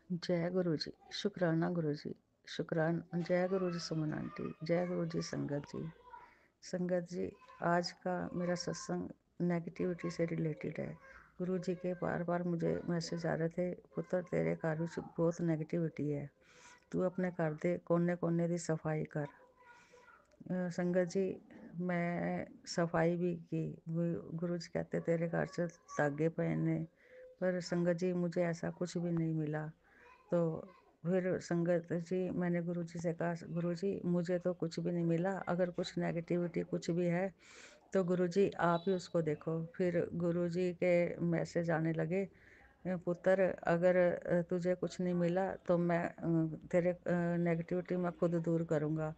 जय गुरु जी। शुक्राना गुरु जी। शुक्राना। जय गुरु जी सुमन आंटी। जय गुरु जी संगत जी। संगत जी, आज का मेरा सत्संग नेगेटिविटी से रिलेटेड है। गुरु जी के बार बार मुझे मैसेज आ रहे थे, पुत्र तेरे घर में बहुत नेगेटिविटी है, तू अपने घर दे कोने कोने की सफाई कर। संगत जी, मैं सफाई भी की। गुरु जी कहते तेरे घर से धागे पहने, पर संगत जी मुझे ऐसा कुछ भी नहीं मिला। तो फिर संगत जी मैंने गुरु जी से कहा, गुरु जी मुझे तो कुछ भी नहीं मिला, अगर कुछ नेगेटिविटी कुछ भी है तो गुरु जी आप ही उसको देखो। फिर गुरु जी के मैसेज आने लगे, पुत्र अगर तुझे कुछ नहीं मिला तो मैं तेरे नेगेटिविटी मैं खुद दूर करूँगा।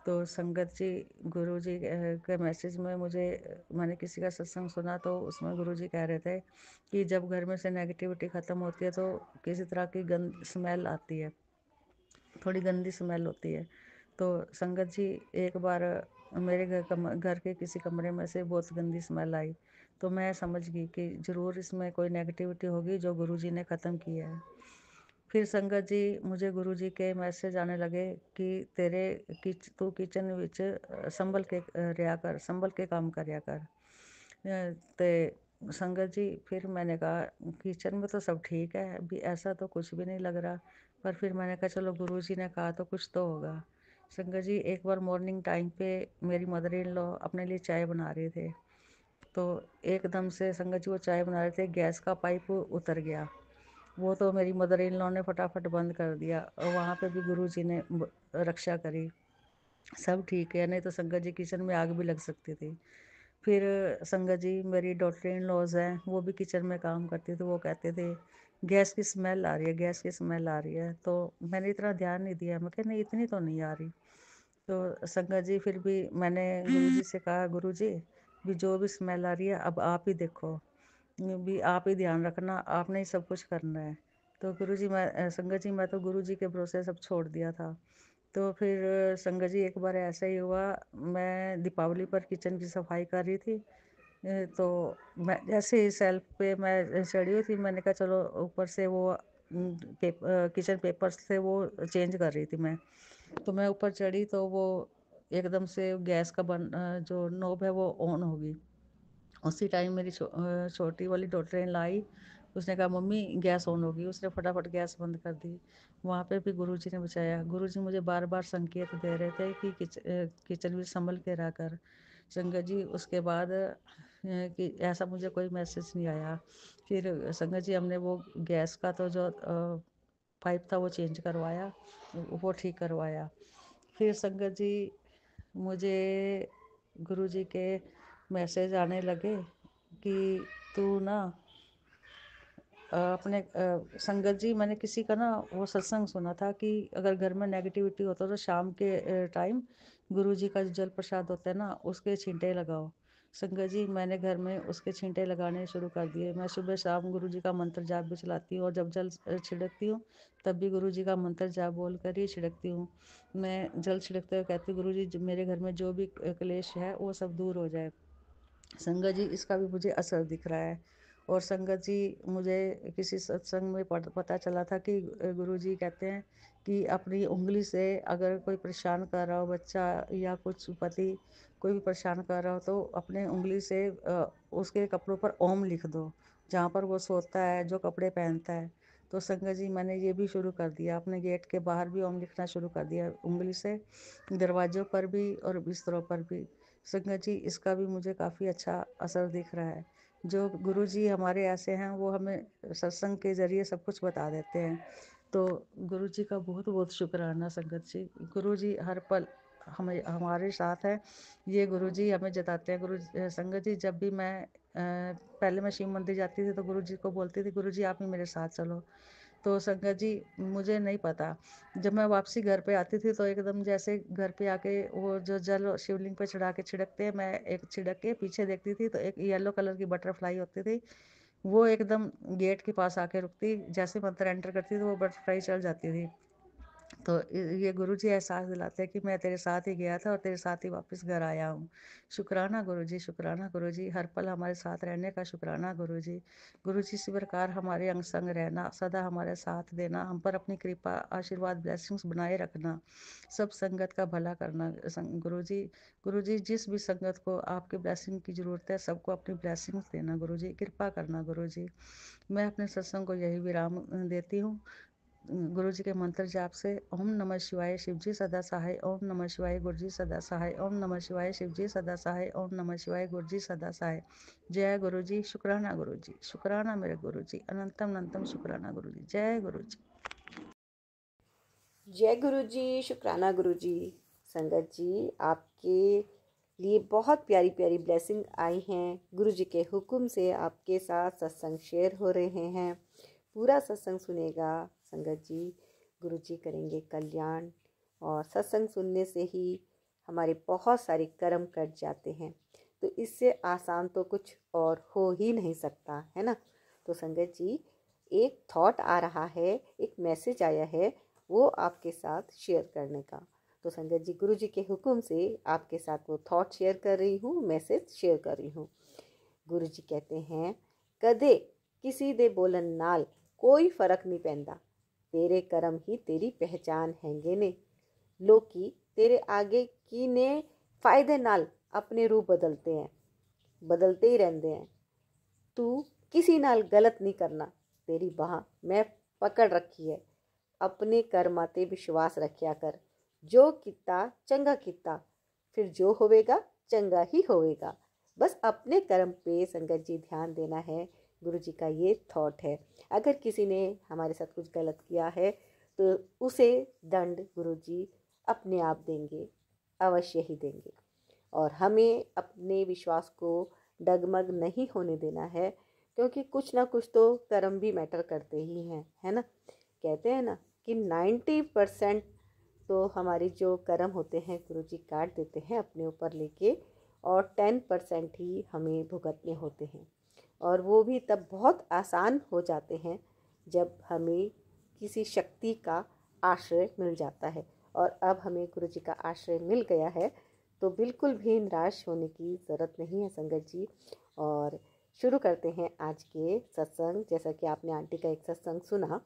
तो संगत जी, गुरु जी के मैसेज में मुझे, मैंने किसी का सत्संग सुना तो उसमें गुरु जी कह रहे थे कि जब घर में से नेगेटिविटी ख़त्म होती है तो किसी तरह की गंद स्मेल आती है, थोड़ी गंदी स्मेल होती है। तो संगत जी, एक बार मेरे घर के किसी कमरे में से बहुत गंदी स्मेल आई, तो मैं समझ गई कि ज़रूर इसमें कोई नेगेटिविटी होगी जो गुरु जी ने ख़त्म की है। फिर संगत जी मुझे गुरु जी के मैसेज आने लगे कि तेरे तू किचन विच संभल के रिया कर, संभल के काम करया कर। ते संगत जी फिर मैंने कहा किचन में तो सब ठीक है, अभी ऐसा तो कुछ भी नहीं लग रहा। पर फिर मैंने कहा चलो गुरु जी ने कहा तो कुछ तो होगा। संगत जी, एक बार मॉर्निंग टाइम पे मेरी मदर इन लॉ अपने लिए चाय बना रहे थे, तो एकदम से संगत जी वो चाय बना रहे थे, गैस का पाइप उतर गया। वो तो मेरी मदर इन लॉ ने फटाफट बंद कर दिया और वहाँ पे भी गुरु जी ने रक्षा करी, सब ठीक है, नहीं तो संगत जी किचन में आग भी लग सकती थी। फिर संगत जी मेरी डॉटर इन लॉज हैं, वो भी किचन में काम करती थी, वो कहते थे गैस की स्मेल आ रही है, गैस की स्मेल आ रही है। तो मैंने इतना ध्यान नहीं दिया, मैं कहा नहीं इतनी तो नहीं आ रही। तो संगत जी फिर भी मैंने गुरु जी से कहा, गुरु जी भी जो भी स्मेल आ रही है अब आप ही देखो, भी आप ही ध्यान रखना, आपने ही सब कुछ करना है। तो गुरु जी संगत जी मैं तो गुरु जी के भरोसे सब छोड़ दिया था। तो फिर संगत जी एक बार ऐसा ही हुआ, मैं दीपावली पर किचन की सफाई कर रही थी, तो मैं जैसे ही सेल्फ पे मैं चढ़ी हुई थी, मैंने कहा चलो ऊपर से वो किचन पेपर्स थे वो चेंज कर रही थी मैं। तो मैं ऊपर चढ़ी तो वो एकदम से गैस का जो नॉब है वो ऑन हो गई। उसी टाइम मेरी छोटी वाली डॉटर इन लाई, उसने कहा मम्मी गैस ऑन होगी, उसने फटाफट गैस बंद कर दी। वहाँ पे भी गुरुजी ने बचाया। गुरुजी मुझे बार बार संकेत दे रहे थे कि किचन भी संभल के रह कर। संगत जी उसके बाद कि ऐसा मुझे कोई मैसेज नहीं आया। फिर संगत जी हमने वो गैस का तो जो पाइप था वो चेंज करवाया, वो ठीक करवाया। फिर संगत जी मुझे गुरुजी के मैसेज आने लगे कि तू ना अपने संगत जी, मैंने किसी का ना वो सत्संग सुना था कि अगर घर में नेगेटिविटी होता तो शाम के टाइम गुरु जी का जो जल प्रसाद होता है ना उसके छींटे लगाओ। संगत जी मैंने घर में उसके छींटे लगाने शुरू कर दिए। मैं सुबह शाम गुरु जी का मंत्र जाप भी चलाती हूँ और जब जल छिड़कती हूँ तब भी गुरु जी का मंत्र जाप बोल कर ही छिड़कती हूँ। मैं जल छिड़कते हुए कहती हूँ गुरु जी मेरे घर में जो भी क्लेश है वो सब दूर हो जाए। संगत जी इसका भी मुझे असर दिख रहा है। और संगत जी मुझे किसी सत्संग में पता चला था कि गुरु जी कहते हैं कि अपनी उंगली से अगर कोई परेशान कर रहा हो, बच्चा या कुछ पति कोई भी परेशान कर रहा हो, तो अपने उंगली से उसके कपड़ों पर ओम लिख दो, जहाँ पर वो सोता है, जो कपड़े पहनता है। तो संगत जी मैंने ये भी शुरू कर दिया, अपने गेट के बाहर भी ओम लिखना शुरू कर दिया उंगली से, दरवाज़ों पर भी और बिस्तरों पर भी। संगत जी इसका भी मुझे काफ़ी अच्छा असर दिख रहा है। जो गुरु जी हमारे ऐसे हैं वो हमें सत्संग के ज़रिए सब कुछ बता देते हैं। तो गुरु जी का बहुत बहुत शुक्राना संगत जी। गुरु जी हर पल हमें हमारे साथ है, ये गुरु जी हमें जताते हैं। संगत जी जब भी मैं पहले मैं शिव मंदिर जाती थी तो गुरु जी को बोलती थी गुरु जी आप ही मेरे साथ चलो। तो संगत जी मुझे नहीं पता, जब मैं वापसी घर पे आती थी तो एकदम जैसे घर पे आके वो जो जल शिवलिंग पे चढ़ा के छिड़कते हैं, मैं एक छिड़क के पीछे देखती थी तो एक येलो कलर की बटरफ्लाई होती थी, वो एकदम गेट के पास आके रुकती, जैसे मंत्र एंटर करती थी वो बटरफ्लाई चल जाती थी। तो ये गुरुजी एहसास दिलाते हैं कि मैं तेरे साथ ही गया था और तेरे साथ ही वापस घर आया हूँ। शुक्राना गुरुजी, शुक्राना गुरुजी, हर पल हमारे साथ रहने का शुक्राना गुरुजी। गुरुजी इसी प्रकार हमारे अंग संग रहना, सदा हमारे साथ देना, हम पर अपनी कृपा, आशीर्वाद, ब्लेसिंग्स बनाए रखना, सब संगत का भला करना। गुरुजी, गुरुजी जिस भी संगत को आपकी ब्लेसिंग की ज़रूरत है, सबको अपनी ब्लेसिंग्स देना गुरुजी, कृपा करना गुरुजी। मैं अपने सत्संग को यही विराम देती हूँ गुरु जी के मंत्र जाप से। ओम नमः शिवाय, शिवजी सदा सहाय। ओम नमः शिवाय, गुरुजी सदा सहाय। ओम नमः शिवाय, शिवजी सदा सहाय। ओम नमः शिवाय, गुरुजी सदा सहाय। जय गुरु जी, शुक्राना गुरु जी, शुक्राना मेरे गुरु जी, अनंतम अनंतम शुक्राना गुरु जी। जय गुरु जी। जय गुरु जी, शुक्राना गुरु जी। संगत जी, आपके लिए बहुत प्यारी प्यारी ब्लेसिंग आई हैं। गुरु जी के हुक्म से आपके साथ सत्संग शेयर हो रहे हैं। पूरा सत्संग सुनेगा संगत जी, गुरु जी करेंगे कल्याण। और सत्संग सुनने से ही हमारे बहुत सारे कर्म कट जाते हैं, तो इससे आसान तो कुछ और हो ही नहीं सकता, है ना। तो संगत जी, एक थॉट आ रहा है, एक मैसेज आया है, वो आपके साथ शेयर करने का। तो संगत जी, गुरु जी के हुक्म से आपके साथ वो थॉट शेयर कर रही हूँ, मैसेज शेयर कर रही हूँ। गुरु जी कहते हैं, कदे किसी दे बोलन नाल कोई फर्क नहीं पैंदा, तेरे कर्म ही तेरी पहचान हैंगे ने। लोकी तेरे आगे की ने फायदे नाल अपने रूप बदलते हैं, बदलते ही रहते हैं। तू किसी नाल गलत नहीं करना, तेरी बाह मैं पकड़ रखी है। अपने कर्मां ते विश्वास रखिया कर, जो किता चंगा किता, फिर जो होवेगा चंगा ही होवेगा। बस अपने कर्म पे संगत जी ध्यान देना है। गुरु जी का ये थॉट है। अगर किसी ने हमारे साथ कुछ गलत किया है तो उसे दंड गुरु जी अपने आप देंगे, अवश्य ही देंगे। और हमें अपने विश्वास को डगमग नहीं होने देना है, क्योंकि कुछ ना कुछ तो कर्म भी मैटर करते ही हैं, है ना। कहते हैं ना कि 90% तो हमारी जो कर्म होते हैं गुरु जी काट देते हैं अपने ऊपर लेके, और 10% ही हमें भुगतने होते हैं। और वो भी तब बहुत आसान हो जाते हैं जब हमें किसी शक्ति का आश्रय मिल जाता है। और अब हमें गुरु जी का आश्रय मिल गया है, तो बिल्कुल भी निराश होने की ज़रूरत नहीं है संगत जी। और शुरू करते हैं आज के सत्संग। जैसा कि आपने आंटी का एक सत्संग सुना,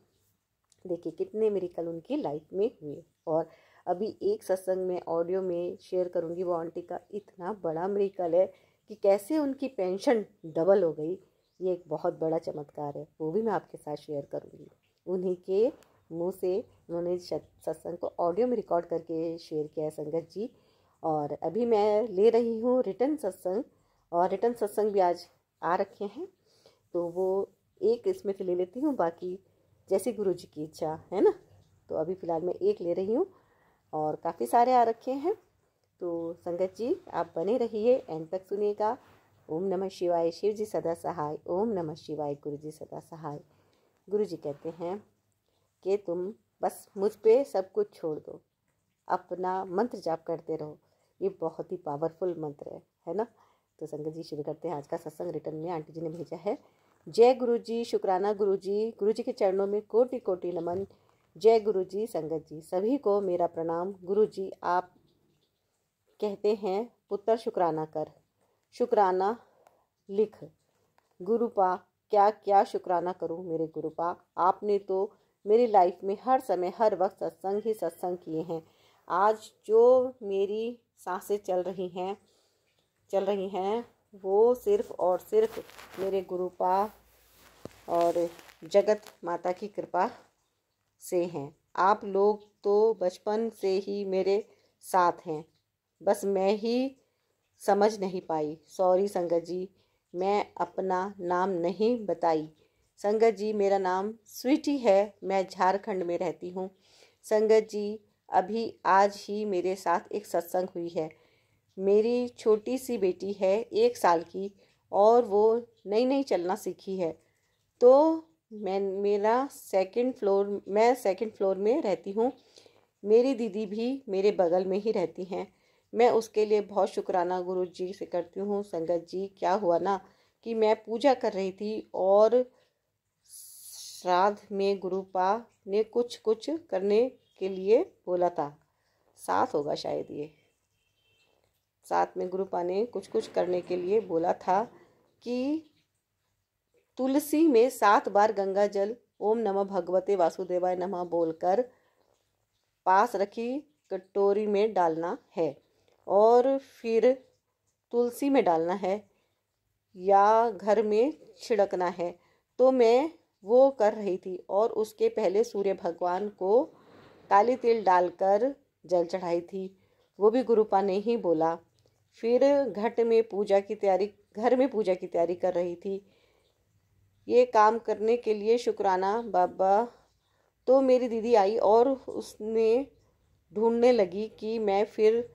देखिए कितने मिरेकल उनकी लाइफ में हुए। और अभी एक सत्संग में ऑडियो में शेयर करूंगी, वो आंटी का इतना बड़ा मिरेकल है कि कैसे उनकी पेंशन डबल हो गई। ये एक बहुत बड़ा चमत्कार है, वो भी मैं आपके साथ शेयर करूंगी। उन्हीं के मुंह से उन्होंने सत्संग को ऑडियो में रिकॉर्ड करके शेयर किया है संगत जी। और अभी मैं ले रही हूँ रिटर्न सत्संग, और रिटर्न सत्संग भी आज आ रखे हैं, तो वो एक इसमें से ले लेती हूँ, बाकी जैसे गुरु जी की इच्छा है ना। तो अभी फ़िलहाल मैं एक ले रही हूँ, और काफ़ी सारे आ रखे हैं। तो संगत जी आप बने रहिए, एंड तक सुनिएगा। ओम नमः शिवाय, शिव जी सदा सहाय। ओम नमः शिवाय, गुरु जी सदा सहाय। गुरु जी कहते हैं कि तुम बस मुझ पे सब कुछ छोड़ दो, अपना मंत्र जाप करते रहो। ये बहुत ही पावरफुल मंत्र है ना। तो संगत जी शुरू करते हैं आज का सत्संग। रिटर्न में आंटी जी ने भेजा है। जय गुरु जी, शुक्राना गुरु जी के चरणों में कोटि कोटि नमन। जय गुरु जी। संगत जी सभी को मेरा प्रणाम। गुरु जी आप कहते हैं पुत्र शुक्राना कर, शुक्राना लिख। गुरुपा क्या क्या शुक्राना करूं मेरे गुरुपा, आपने तो मेरी लाइफ में हर समय हर वक्त सत्संग ही सत्संग किए हैं। आज जो मेरी सांसें चल रही हैं वो सिर्फ और सिर्फ मेरे गुरुपा और जगत माता की कृपा से हैं। आप लोग तो बचपन से ही मेरे साथ हैं, बस मैं ही समझ नहीं पाई। सॉरी संगत जी, मैं अपना नाम नहीं बताई। संगत जी मेरा नाम स्वीटी है, मैं झारखंड में रहती हूँ। संगत जी अभी आज ही मेरे साथ एक सत्संग हुई है। मेरी छोटी सी बेटी है 1 साल की, और वो नई नई चलना सीखी है। तो मैं सेकंड फ्लोर में रहती हूँ। मेरी दीदी भी मेरे बगल में ही रहती हैं। मैं उसके लिए बहुत शुक्राना गुरु जी से करती हूँ। संगत जी क्या हुआ ना कि मैं पूजा कर रही थी, और श्राद्ध में गुरुपा ने कुछ करने के लिए बोला था। साथ होगा शायद ये। साथ में गुरुपा ने कुछ कुछ करने के लिए बोला था कि तुलसी में 7 बार गंगा जल ओम नमः भगवते वासुदेवाय नमः बोलकर पास रखी कटोरी में डालना है और फिर तुलसी में डालना है या घर में छिड़कना है। तो मैं वो कर रही थी और उसके पहले सूर्य भगवान को काली तिल डालकर जल चढ़ाई थी। वो भी गुरुपा ने ही बोला। फिर घर में पूजा की तैयारी कर रही थी। ये काम करने के लिए शुक्राना बाबा तो मेरी दीदी आई और उसने ढूंढने लगी कि मैं, फिर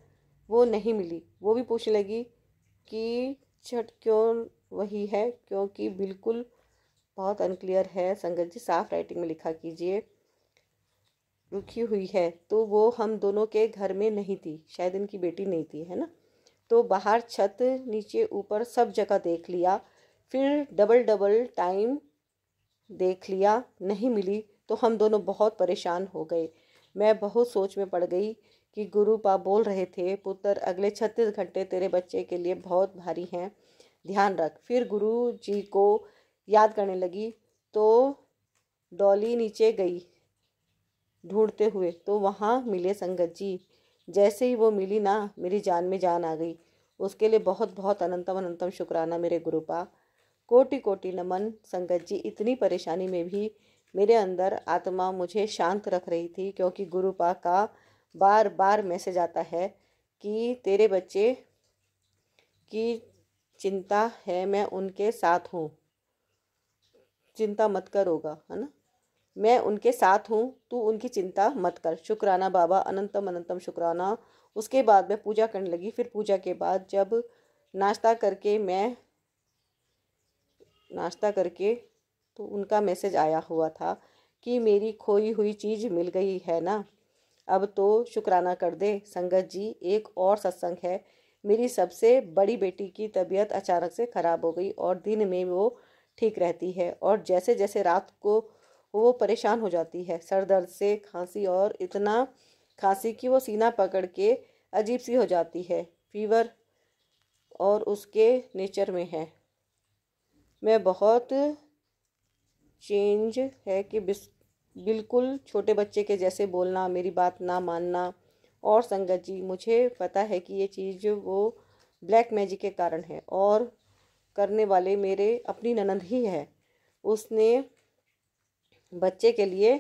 वो नहीं मिली। वो भी पूछने लगी कि छठ क्यों वही है, क्योंकि बिल्कुल बहुत अनक्लियर है संगत जी, साफ राइटिंग में लिखा कीजिए। रुकी हुई है तो वो हम दोनों के घर में नहीं थी, शायद इनकी बेटी नहीं थी, है ना। तो बाहर छत नीचे ऊपर सब जगह देख लिया, फिर डबल टाइम देख लिया, नहीं मिली। तो हम दोनों बहुत परेशान हो गए। मैं बहुत सोच में पड़ गई कि गुरुपा बोल रहे थे, पुत्र अगले 36 घंटे तेरे बच्चे के लिए बहुत भारी हैं, ध्यान रख। फिर गुरु जी को याद करने लगी तो डॉली नीचे गई ढूंढते हुए, तो वहाँ मिले संगत जी। जैसे ही वो मिली ना, मेरी जान में जान आ गई। उसके लिए बहुत बहुत अनंतम अनंतम शुक्राना मेरे गुरुपा। कोटि कोटि नमन संगत जी। इतनी परेशानी में भी मेरे अंदर आत्मा मुझे शांत रख रही थी, क्योंकि गुरुपा का बार बार मैसेज आता है कि तेरे बच्चे की चिंता है, मैं उनके साथ हूँ, चिंता मत कर, होगा, है ना। मैं उनके साथ हूँ, तू उनकी चिंता मत कर। शुक्राना बाबा, अनंतम अनंतम शुक्राना। उसके बाद मैं पूजा करने लगी। फिर पूजा के बाद जब नाश्ता करके तो उनका मैसेज आया हुआ था कि मेरी खोई हुई चीज़ मिल गई है ना, अब तो शुक्राना कर दे। संगत जी, एक और सत्संग है। मेरी सबसे बड़ी बेटी की तबीयत अचानक से ख़राब हो गई और दिन में वो ठीक रहती है, और जैसे जैसे रात को वो परेशान हो जाती है सर दर्द से, खांसी, और इतना खांसी कि वो सीना पकड़ के अजीब सी हो जाती है। फीवर और उसके नेचर में है। मैं बहुत चेंज है कि बिल्कुल छोटे बच्चे के जैसे बोलना, मेरी बात ना मानना। और संगत जी, मुझे पता है कि ये चीज़ वो ब्लैक मैजिक के कारण है, और करने वाले मेरे अपनी ननंद ही है। उसने बच्चे के लिए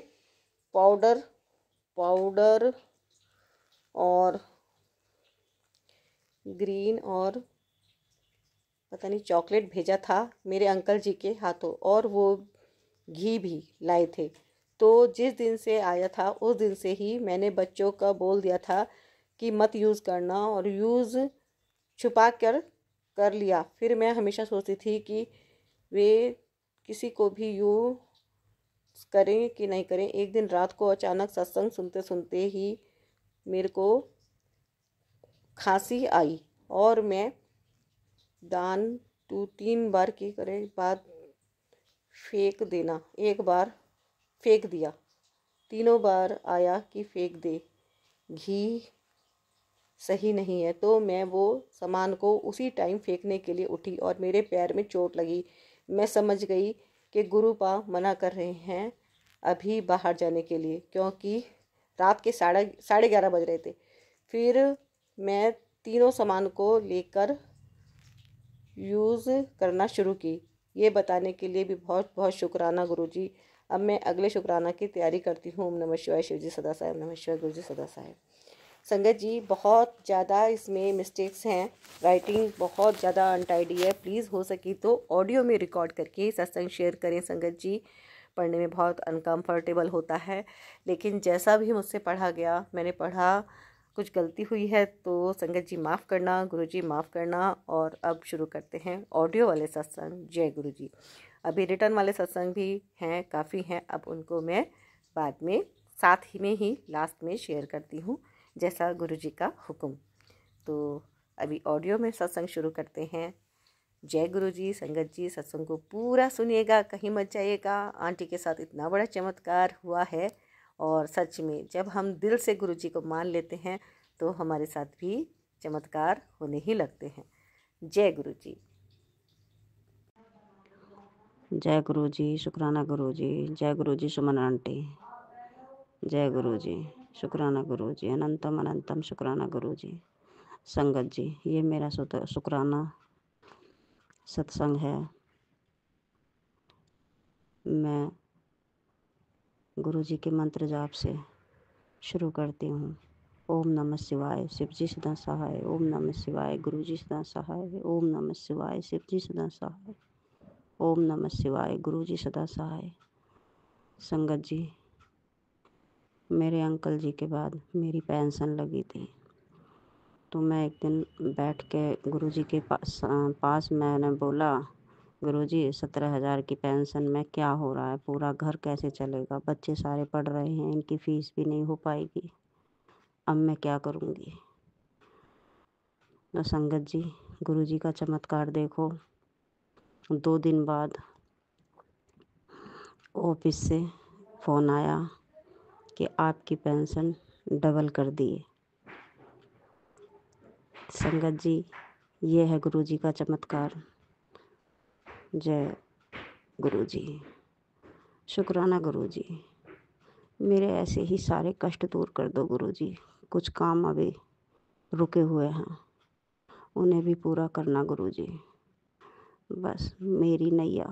पाउडर और ग्रीन और पता नहीं चॉकलेट भेजा था मेरे अंकल जी के हाथों, और वो घी भी लाए थे। तो जिस दिन से आया था उस दिन से ही मैंने बच्चों का बोल दिया था कि मत यूज़ करना, और यूज़ छुपा कर लिया। फिर मैं हमेशा सोचती थी कि वे किसी को भी यूँ करें कि नहीं करें। एक दिन रात को अचानक सत्संग सुनते सुनते ही मेरे को खांसी आई, और मैं दान 2-3 बार की करे बाद फेंक देना, एक बार फेंक दिया, तीनों बार आया कि फेंक दे, घी सही नहीं है। तो मैं वो सामान को उसी टाइम फेंकने के लिए उठी और मेरे पैर में चोट लगी। मैं समझ गई कि गुरुपा मना कर रहे हैं अभी बाहर जाने के लिए, क्योंकि रात के 11:30 बज रहे थे। फिर मैं तीनों सामान को लेकर यूज़ करना शुरू की। ये बताने के लिए भी बहुत बहुत शुक्राना गुरुजी। अब मैं अगले शुक्राना की तैयारी करती हूँ। ओम नमः शिवाय। शिव जी सदा साहेब। नमः शिवाय। गुरु जी सदा साहेब। संगत जी, बहुत ज़्यादा इसमें मिस्टेक्स हैं, राइटिंग बहुत ज़्यादा अनटाइडी है। प्लीज़ हो सके तो ऑडियो में रिकॉर्ड करके सत्संग शेयर करें संगत जी। पढ़ने में बहुत अनकम्फर्टेबल होता है, लेकिन जैसा भी मुझसे पढ़ा गया मैंने पढ़ा। कुछ गलती हुई है तो संगत जी माफ़ करना, गुरु जी माफ़ करना। और अब शुरू करते हैं ऑडियो वाले सत्संग। जय गुरु जी। अभी रिटर्न वाले सत्संग भी हैं, काफ़ी हैं, अब उनको मैं बाद में साथ ही में ही लास्ट में शेयर करती हूँ, जैसा गुरु जी का हुक्म। तो अभी ऑडियो में सत्संग शुरू करते हैं। जय गुरु जी। संगत जी, सत्संग को पूरा सुनिएगा, कहीं मत जाइएगा। आंटी के साथ इतना बड़ा चमत्कार हुआ है और सच में जब हम दिल से गुरु जी को मान लेते हैं तो हमारे साथ भी चमत्कार होने ही लगते हैं। जय गुरु जी। जय गुरु जी, शुक्राना गुरु जी। जय गुरु जी सुमन आंटी। जय गुरु जी, शुक्राना गुरु जी। अनंतम अनंतम शुक्राना गुरु जी। संगत जी, ये मेरा शुक्राना सत्संग है। मैं गुरु जी के मंत्र जाप से शुरू करती हूँ। ओम नमः शिवाय, शिव जी सदा सहाय। ओम नमः शिवाय, गुरु जी सदा सहाय। ओम नमः शिवाय, शिव जी सदा सहाय। ओम नमः शिवाय, गुरु जी सदा सहाय। संगत जी, मेरे अंकल जी के बाद मेरी पेंशन लगी थी, तो मैं एक दिन बैठ के गुरुजी के पास मैंने बोला, गुरुजी 17,000 की पेंशन में क्या हो रहा है, पूरा घर कैसे चलेगा, बच्चे सारे पढ़ रहे हैं, इनकी फीस भी नहीं हो पाएगी, अब मैं क्या करूँगी। तो संगत जी, गुरुजी का चमत्कार देखो। 2 दिन बाद ऑफिस से फ़ोन आया कि आपकी पेंशन डबल कर दिए। संगत जी, ये है गुरुजी का चमत्कार। जय गुरु जी, शुक्राना गुरु जी। मेरे ऐसे ही सारे कष्ट दूर कर दो गुरु जी। कुछ काम अभी रुके हुए हैं, उन्हें भी पूरा करना गुरु जी। बस मेरी नैया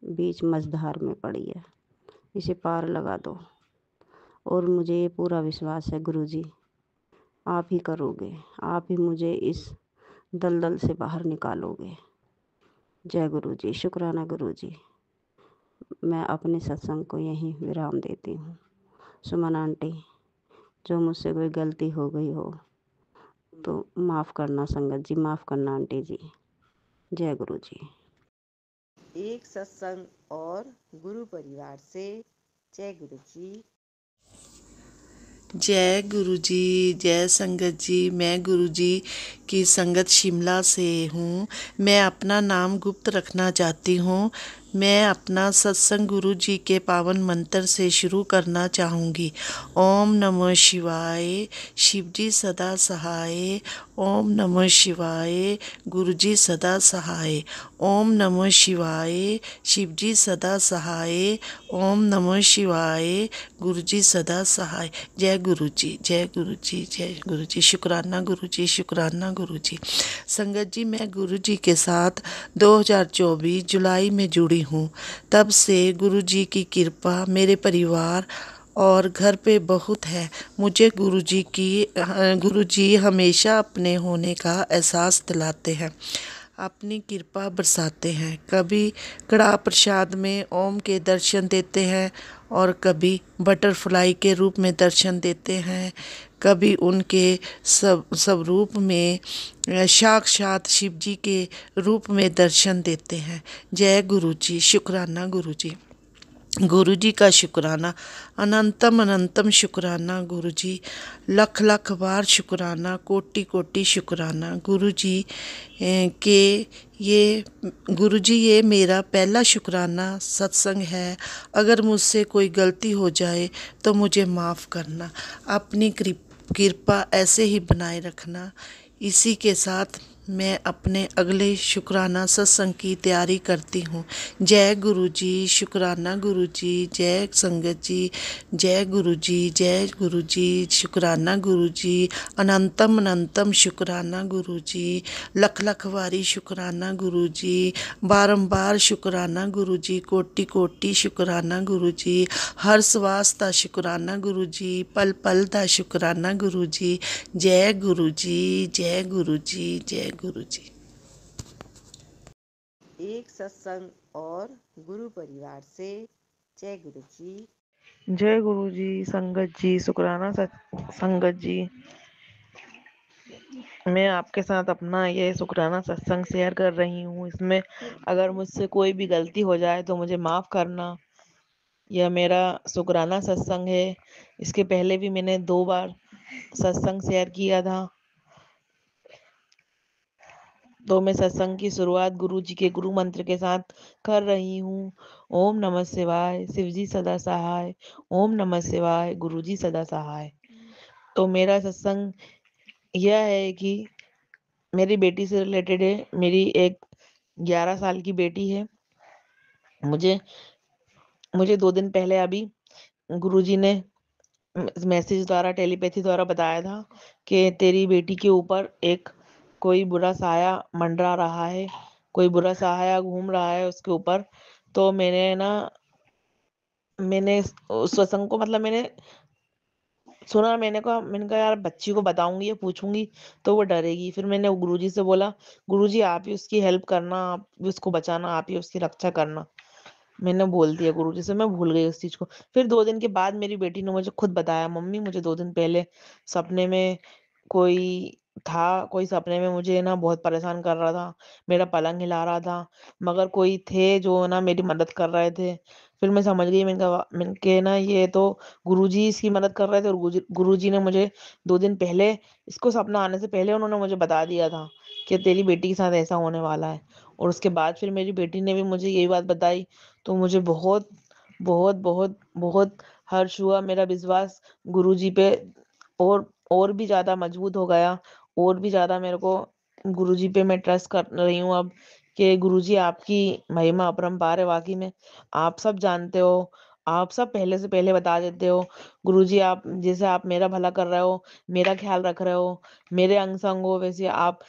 बीच मझधार में पड़ी है, इसे पार लगा दो। और मुझे ये पूरा विश्वास है गुरु जी, आप ही करोगे, आप ही मुझे इस दलदल से बाहर निकालोगे। जय गुरु जी, शुक्राना गुरु जी। मैं अपने सत्संग को यहीं विराम देती हूँ। सुमन आंटी, जो मुझसे कोई गलती हो गई हो तो माफ़ करना संगत जी, माफ़ करना आंटी जी। जय गुरु जी। एक सत्संग और गुरु परिवार से जय गुरु जी। जय गुरु जी, जय संगत जी। मैं गुरु जी की संगत शिमला से हूँ। मैं अपना नाम गुप्त रखना चाहती हूँ। मैं अपना सत्संग गुरु जी के पावन मंत्र से शुरू करना चाहूँगी। ओम नमः शिवाय, शिव जी सदा सहाय। ओम नमः शिवाय, गुरु जी सदा सहाय। ओम नमः शिवाय, शिव जी सदा सहाय। ओम नमः शिवाय, गुरु जी सदा सहाय। जय गुरु जी, जय गुरु जी, जय गुरु जी। शुक्राना गुरु जी, शुक्राना गुरु जी। संगत जी, मैं गुरु जी के साथ 2024 जुलाई में जुड़ी हूँ। तब से गुरु जी की कृपा मेरे परिवार और घर पे बहुत है। मुझे गुरु जी हमेशा अपने होने का एहसास दिलाते हैं, अपनी कृपा बरसाते हैं। कभी कड़ा प्रसाद में ओम के दर्शन देते हैं और कभी बटरफ्लाई के रूप में दर्शन देते हैं, कभी उनके सब रूप में साक्षात शिव जी के रूप में दर्शन देते हैं। जय गुरु जी, शुक्राना गुरु जी। गुरु जी का शुक्राना, अनंतम अनंतम शुक्राना गुरु जी। लख लख बार शुक्राना, कोटि कोटि शुक्राना गुरु जी के गुरु जी ये मेरा पहला शुक्राना सत्संग है। अगर मुझसे कोई गलती हो जाए तो मुझे माफ़ करना। अपनी कृपा ऐसे ही बनाए रखना। इसी के साथ मैं अपने अगले शुक्राना सत्संग की तैयारी करती हूँ। जय गुरु जी, शुक्राना गुरु जी। जय संगत जी, जय गुरु जी, जय गुरु जी, शुक्राना गुरु जी। अनंतम अनंतम शुक्राना गुरु जी। लख लख वारी शुक्राना गुरु जी। बारंबार शुक्राना गुरु जी। कोटि कोटि शुक्राना गुरु जी। हर श्वास दा शुक्राना गुरु जी। पल पल दा शुक्राना गुरु जी। जय गुरु जी, जय गुरु जी, जय गुरु जी। एक सत्संग और गुरु परिवार से जय गुरु जी। जय गुरु जी, संगत जी, शुक्राना संगत जी। मैं आपके साथ अपना ये शुक्राना सत्संग शेयर कर रही हूँ। इसमें अगर मुझसे कोई भी गलती हो जाए तो मुझे माफ़ करना। यह मेरा शुक्राना सत्संग है। इसके पहले भी मैंने 2 बार सत्संग शेयर किया था। तो मैं सत्संग की शुरुआत गुरु जी के गुरु मंत्र के साथ कर रही हूँ। ओम नमः शिवाय, शिव जी सदा सहाय। ओम नमः शिवाय, गुरु जी सदा सहाय। तो मेरा सत्संग यह है कि मेरी बेटी से रिलेटेड है। मेरी एक 11 साल की बेटी है। मुझे मुझे 2 दिन पहले अभी गुरुजी ने मैसेज द्वारा, टेलीपैथी द्वारा बताया था कि तेरी बेटी के ऊपर एक कोई बुरा साया मंडरा रहा है, कोई बुरा साया घूम रहा है उसके ऊपर। तो मैंने उस सत्संग को, मतलब मैंने सुना, मैंने कहा यार बच्ची को बताऊंगी या पूछूंगी तो वो डरेगी। फिर मैंने गुरुजी से बोला, गुरुजी आप ही उसकी हेल्प करना, आप ही उसको बचाना, आप ही उसकी रक्षा करना। मैंने बोल दिया गुरुजी से, मैं भूल गई उस चीज को। फिर 2 दिन के बाद मेरी बेटी ने मुझे खुद बताया, मम्मी मुझे 2 दिन पहले सपने में कोई कोई सपने में मुझे ना बहुत परेशान कर रहा था, मेरा पलंग हिला रहा था, मगर कोई थे जो ना मेरी मदद कर रहे थे। फिर मैं समझ गई, मैंने कहा ना ये तो गुरुजी इसकी मदद कर रहे थे। और गुरुजी ने मुझे 2 दिन पहले, इसको सपना आने से पहले उन्होंने मुझे बता दिया था कि तेरी बेटी के साथ ऐसा होने वाला है। और उसके बाद फिर मेरी बेटी ने भी मुझे यही बात बताई, तो मुझे बहुत बहुत बहुत बहुत हर्ष हुआ। मेरा विश्वास गुरुजी पे और भी ज्यादा मजबूत हो गया। और भी ज्यादा मेरे को गुरुजी पे मैं ट्रस्ट कर रही हूँ अब, कि गुरुजी आपकी महिमा अपरंपार है वाकई में। आप सब जानते हो, आप सब पहले से पहले बता देते हो। गुरुजी आप जैसे आप मेरा भला कर रहे हो, मेरा ख्याल रख रहे हो, मेरे अंग संग हो, वैसे आप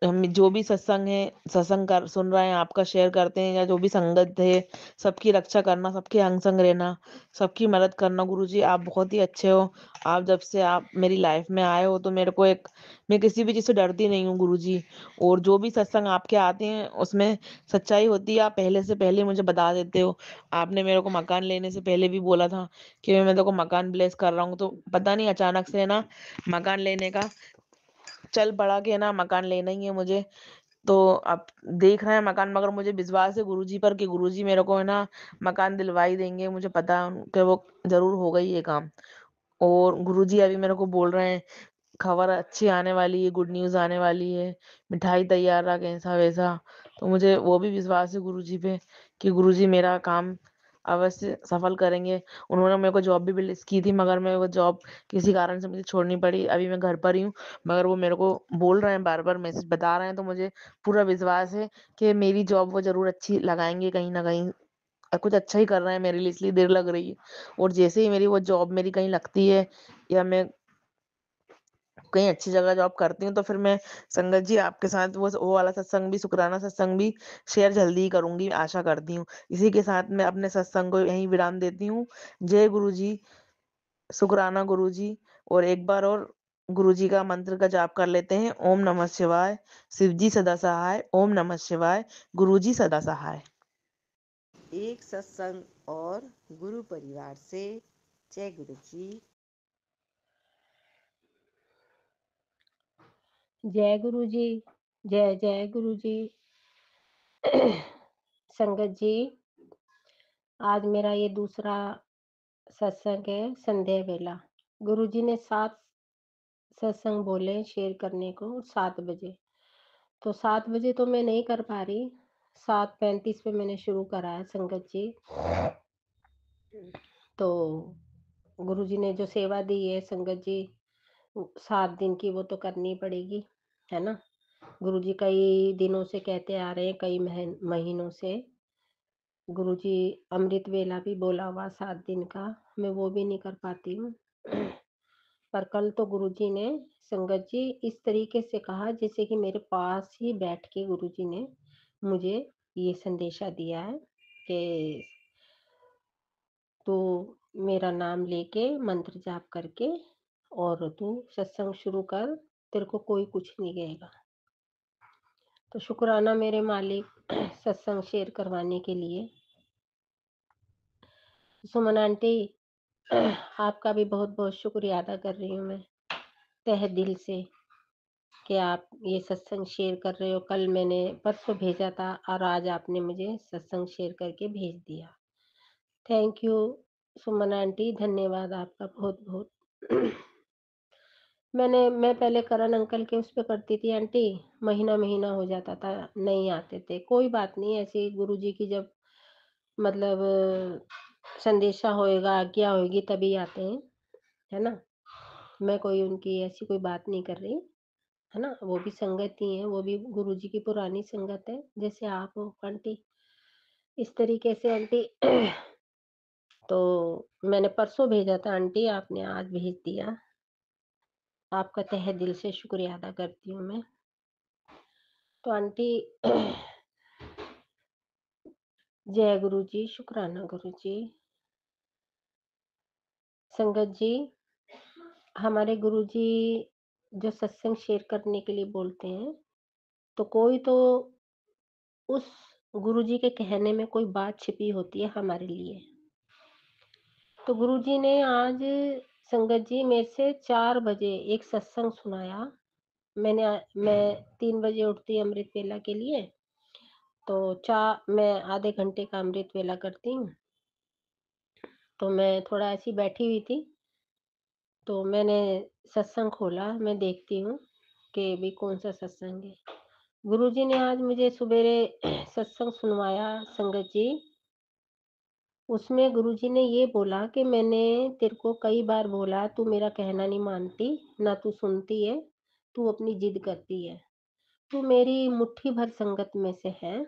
हम जो भी सत्संग है, सत्संग कर सुन रहे हैं, आपका शेयर करते हैं, या जो भी संगत है, सबकी रक्षा करना, सबके अंग संग रहना, सबकी मदद करना। गुरुजी आप बहुत ही अच्छे हो। आप जब से आप मेरी लाइफ में आए हो तो मेरे को एक, मैं किसी भी चीज से डरती नहीं हूँ गुरुजी। और जो भी सत्संग आपके आते हैं उसमें सच्चाई होती है, आप पहले से पहले मुझे बता देते हो। आपने मेरे को मकान लेने से पहले भी बोला था कि मैं तेरे को मकान ब्लेस कर रहा हूँ। तो पता नहीं अचानक से ना मकान लेने का चल पड़ा कि ना मकान लेना ही है मुझे। तो अब देख रहे हैं मकान, मगर मुझे विश्वास है गुरुजी पर कि गुरुजी मेरे को है ना मकान दिलवा ही देंगे। मुझे पता है कि वो जरूर होगा ही ये काम। और गुरुजी अभी मेरे को बोल रहे हैं खबर अच्छी आने वाली है, गुड न्यूज आने वाली है, मिठाई तैयार रख, ऐसा वैसा। तो मुझे वो भी विश्वास है गुरुजी पे कि गुरुजी मेरा काम अवश्य सफल करेंगे। उन्होंने मेरे को जॉब भी बिल्ड की थी, मगर मैं वो जॉब किसी कारण से मुझे छोड़नी पड़ी। अभी मैं घर पर ही हूँ, मगर वो मेरे को बोल रहे हैं, बार बार मैसेज बता रहे हैं। तो मुझे पूरा विश्वास है कि मेरी जॉब वो जरूर अच्छी लगाएंगे कहीं ना कहीं। कुछ अच्छा ही कर रहे हैं मेरे लिए, इसलिए देर लग रही है। और जैसे ही मेरी वो जॉब मेरी कहीं लगती है, या मैं कहीं अच्छी जगह जॉब करती हूँ, तो फिर मैं संगत जी आपके साथ वो वाला सत्संग भी, शुक्राना सत्संग भी शेयर जल्दी ही करूंगी, आशा करती हूँ। इसी के साथ मैं अपने सत्संग को यहीं विराम देती हूँ। जय गुरु जी, शुक्राना गुरु जी। और एक बार और गुरु जी का मंत्र का जाप कर लेते हैं। ओम नमः शिवाय, शिव जी सदा सहाय। ओम नमः शिवाय, गुरु जी सदा सहाय। एक सत्संग और गुरु परिवार से। जय गुरु जी। जय गुरु जी। जय जय गुरु जी। संगत जी, आज मेरा ये दूसरा सत्संग है संध्या वेला। गुरु जी ने 7 सत्संग बोले शेयर करने को 7 बजे। तो 7 बजे तो मैं नहीं कर पा रही, 7:35 पे मैंने शुरू करा है संगत जी। तो गुरु जी ने जो सेवा दी है संगत जी 7 दिन की, वो तो करनी पड़ेगी, है ना। गुरु जी कई दिनों से कहते आ रहे हैं, कई महीनों से। गुरु जी अमृत वेला भी बोला हुआ 7 दिन का, मैं वो भी नहीं कर पाती हूँ। पर कल तो गुरु जी ने संगत जी इस तरीके से कहा जैसे कि मेरे पास ही बैठ के गुरु जी ने मुझे ये संदेशा दिया है कि तू मेरा नाम लेके मंत्र जाप करके और तू सत्संग शुरू कर, तेरे को कोई कुछ नहीं कहेगा। तो शुक्राना मेरे मालिक सत्संग शेयर करवाने के लिए। सुमन आंटी, आपका भी बहुत बहुत शुक्रिया अदा कर रही हूँ मैं तहे दिल से कि आप ये सत्संग शेयर कर रहे हो। कल मैंने परसों भेजा था और आज आपने मुझे सत्संग शेयर करके भेज दिया। थैंक यू सुमन आंटी, धन्यवाद आपका बहुत बहुत। मैं पहले करण अंकल के उस पे करती थी आंटी, महीना-महीना हो जाता था, नहीं आते थे। कोई बात नहीं, ऐसे ही गुरुजी की जब मतलब संदेशा होएगा, आज्ञा होएगी तभी आते हैं, है ना? मैं कोई उनकी ऐसी कोई बात नहीं कर रही, है ना? वो भी संगत ही हैं, वो भी गुरुजी की पुरानी संगत है, जैसे आप हो आंटी। इस तरीके से आंटी तो मैंने परसों भेजा था आंटी, आपने आज भेज दिया। आपका तहे दिल से शुक्रिया अदा करती हूँ मैं। तो आंटी जय गुरु जी, शुक्राना गुरु जी। संगत जी, हमारे गुरु जी जो सत्संग शेयर करने के लिए बोलते हैं, तो कोई तो उस गुरु जी के कहने में कोई बात छिपी होती है हमारे लिए। तो गुरु जी ने आज संगत जी मेरे से 4 बजे एक सत्संग सुनाया। मैं 3 बजे उठती अमृत वेला के लिए, तो मैं आधे घंटे का अमृत वेला करती हूँ। तो मैं थोड़ा ऐसी बैठी हुई थी, तो मैंने सत्संग खोला, मैं देखती हूँ कि भी कौन-सा सत्संग है। गुरुजी ने आज मुझे सवेरे सत्संग सुनवाया संगत जी। उसमें गुरुजी ने ये बोला कि मैंने तेरे को कई बार बोला, तू मेरा कहना नहीं मानती, ना तू सुनती है, तू अपनी जिद करती है। तू मेरी मुट्ठी भर संगत में से है,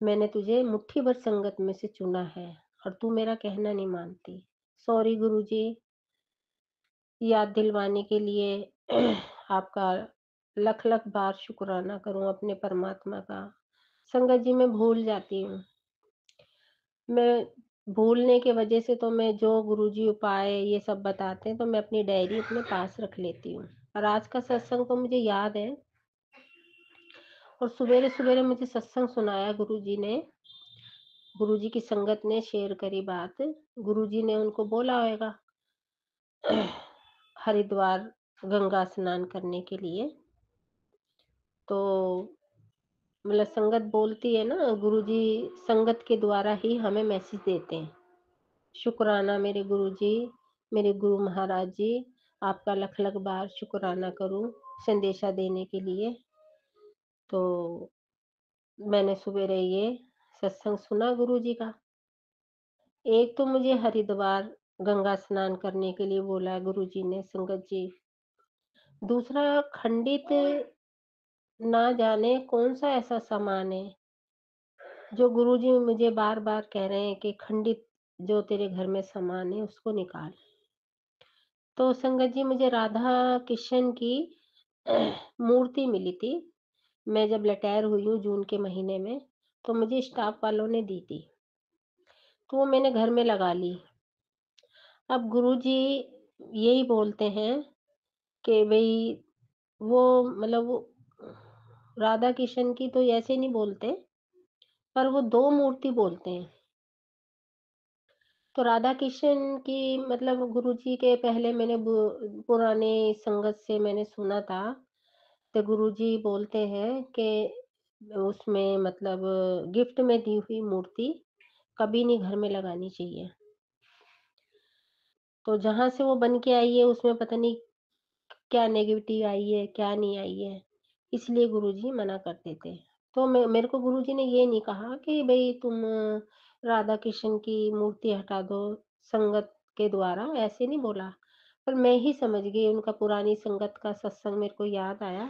मैंने तुझे मुट्ठी भर संगत में से चुना है और तू मेरा कहना नहीं मानती। सॉरी गुरुजी, याद दिलवाने के लिए आपका लख-लख बार शुक्राना करूँ अपने परमात्मा का। संगत जी मैं भूल जाती हूँ। मैं भूलने की वजह से तो मैं जो गुरुजी उपाय ये सब बताते हैं तो मैं अपनी डायरी अपने पास रख लेती हूँ। और आज का सत्संग तो मुझे याद है और सवेरे-सवेरे मुझे सत्संग सुनाया गुरुजी ने। गुरुजी की संगत ने शेयर करी बात। गुरुजी ने उनको बोला होगा हरिद्वार गंगा स्नान करने के लिए। तो मतलब संगत बोलती है ना, गुरुजी संगत के द्वारा ही हमें मैसेज देते हैं। शुक्राना मेरे गुरुजी, मेरे गुरु महाराज जी, आपका लख-लख बार शुक्राना करूँ संदेशा देने के लिए। तो मैंने सवेरे ये सत्संग सुना गुरुजी का। एक तो मुझे हरिद्वार गंगा स्नान करने के लिए बोला गुरुजी ने संगत जी। दूसरा खंडित ना जाने कौन-सा ऐसा सामान है जो गुरुजी मुझे बार-बार कह रहे हैं कि खंडित जो तेरे घर में सामान है उसको निकाल। तो संगत जी मुझे राधा कृष्ण की मूर्ति मिली थी। मैं जब रिटायर हुई हूँ जून के महीने में, तो मुझे स्टाफ वालों ने दी थी। तो वो मैंने घर में लगा ली। अब गुरुजी यही बोलते हैं कि भई वो मतलब वो राधा कृष्ण की तो ऐसे नहीं बोलते, पर वो 2 मूर्ति बोलते हैं। तो राधा कृष्ण की मतलब गुरुजी के पहले मैंने पुराने संगत से मैंने सुना था, तो गुरुजी बोलते हैं कि उसमें मतलब गिफ्ट में दी हुई मूर्ति कभी नहीं घर में लगानी चाहिए। तो जहाँ से वो बन के आई है उसमें पता नहीं क्या नेगेटिविटी आई है, क्या नहीं आई है, इसलिए गुरुजी मना करते थे। तो मेरे को गुरुजी ने ये नहीं कहा कि भई तुम राधा कृष्ण की मूर्ति हटा दो संगत के द्वारा, ऐसे नहीं बोला। पर मैं ही समझ गई उनका पुरानी संगत का सत्संग मेरे को याद आया,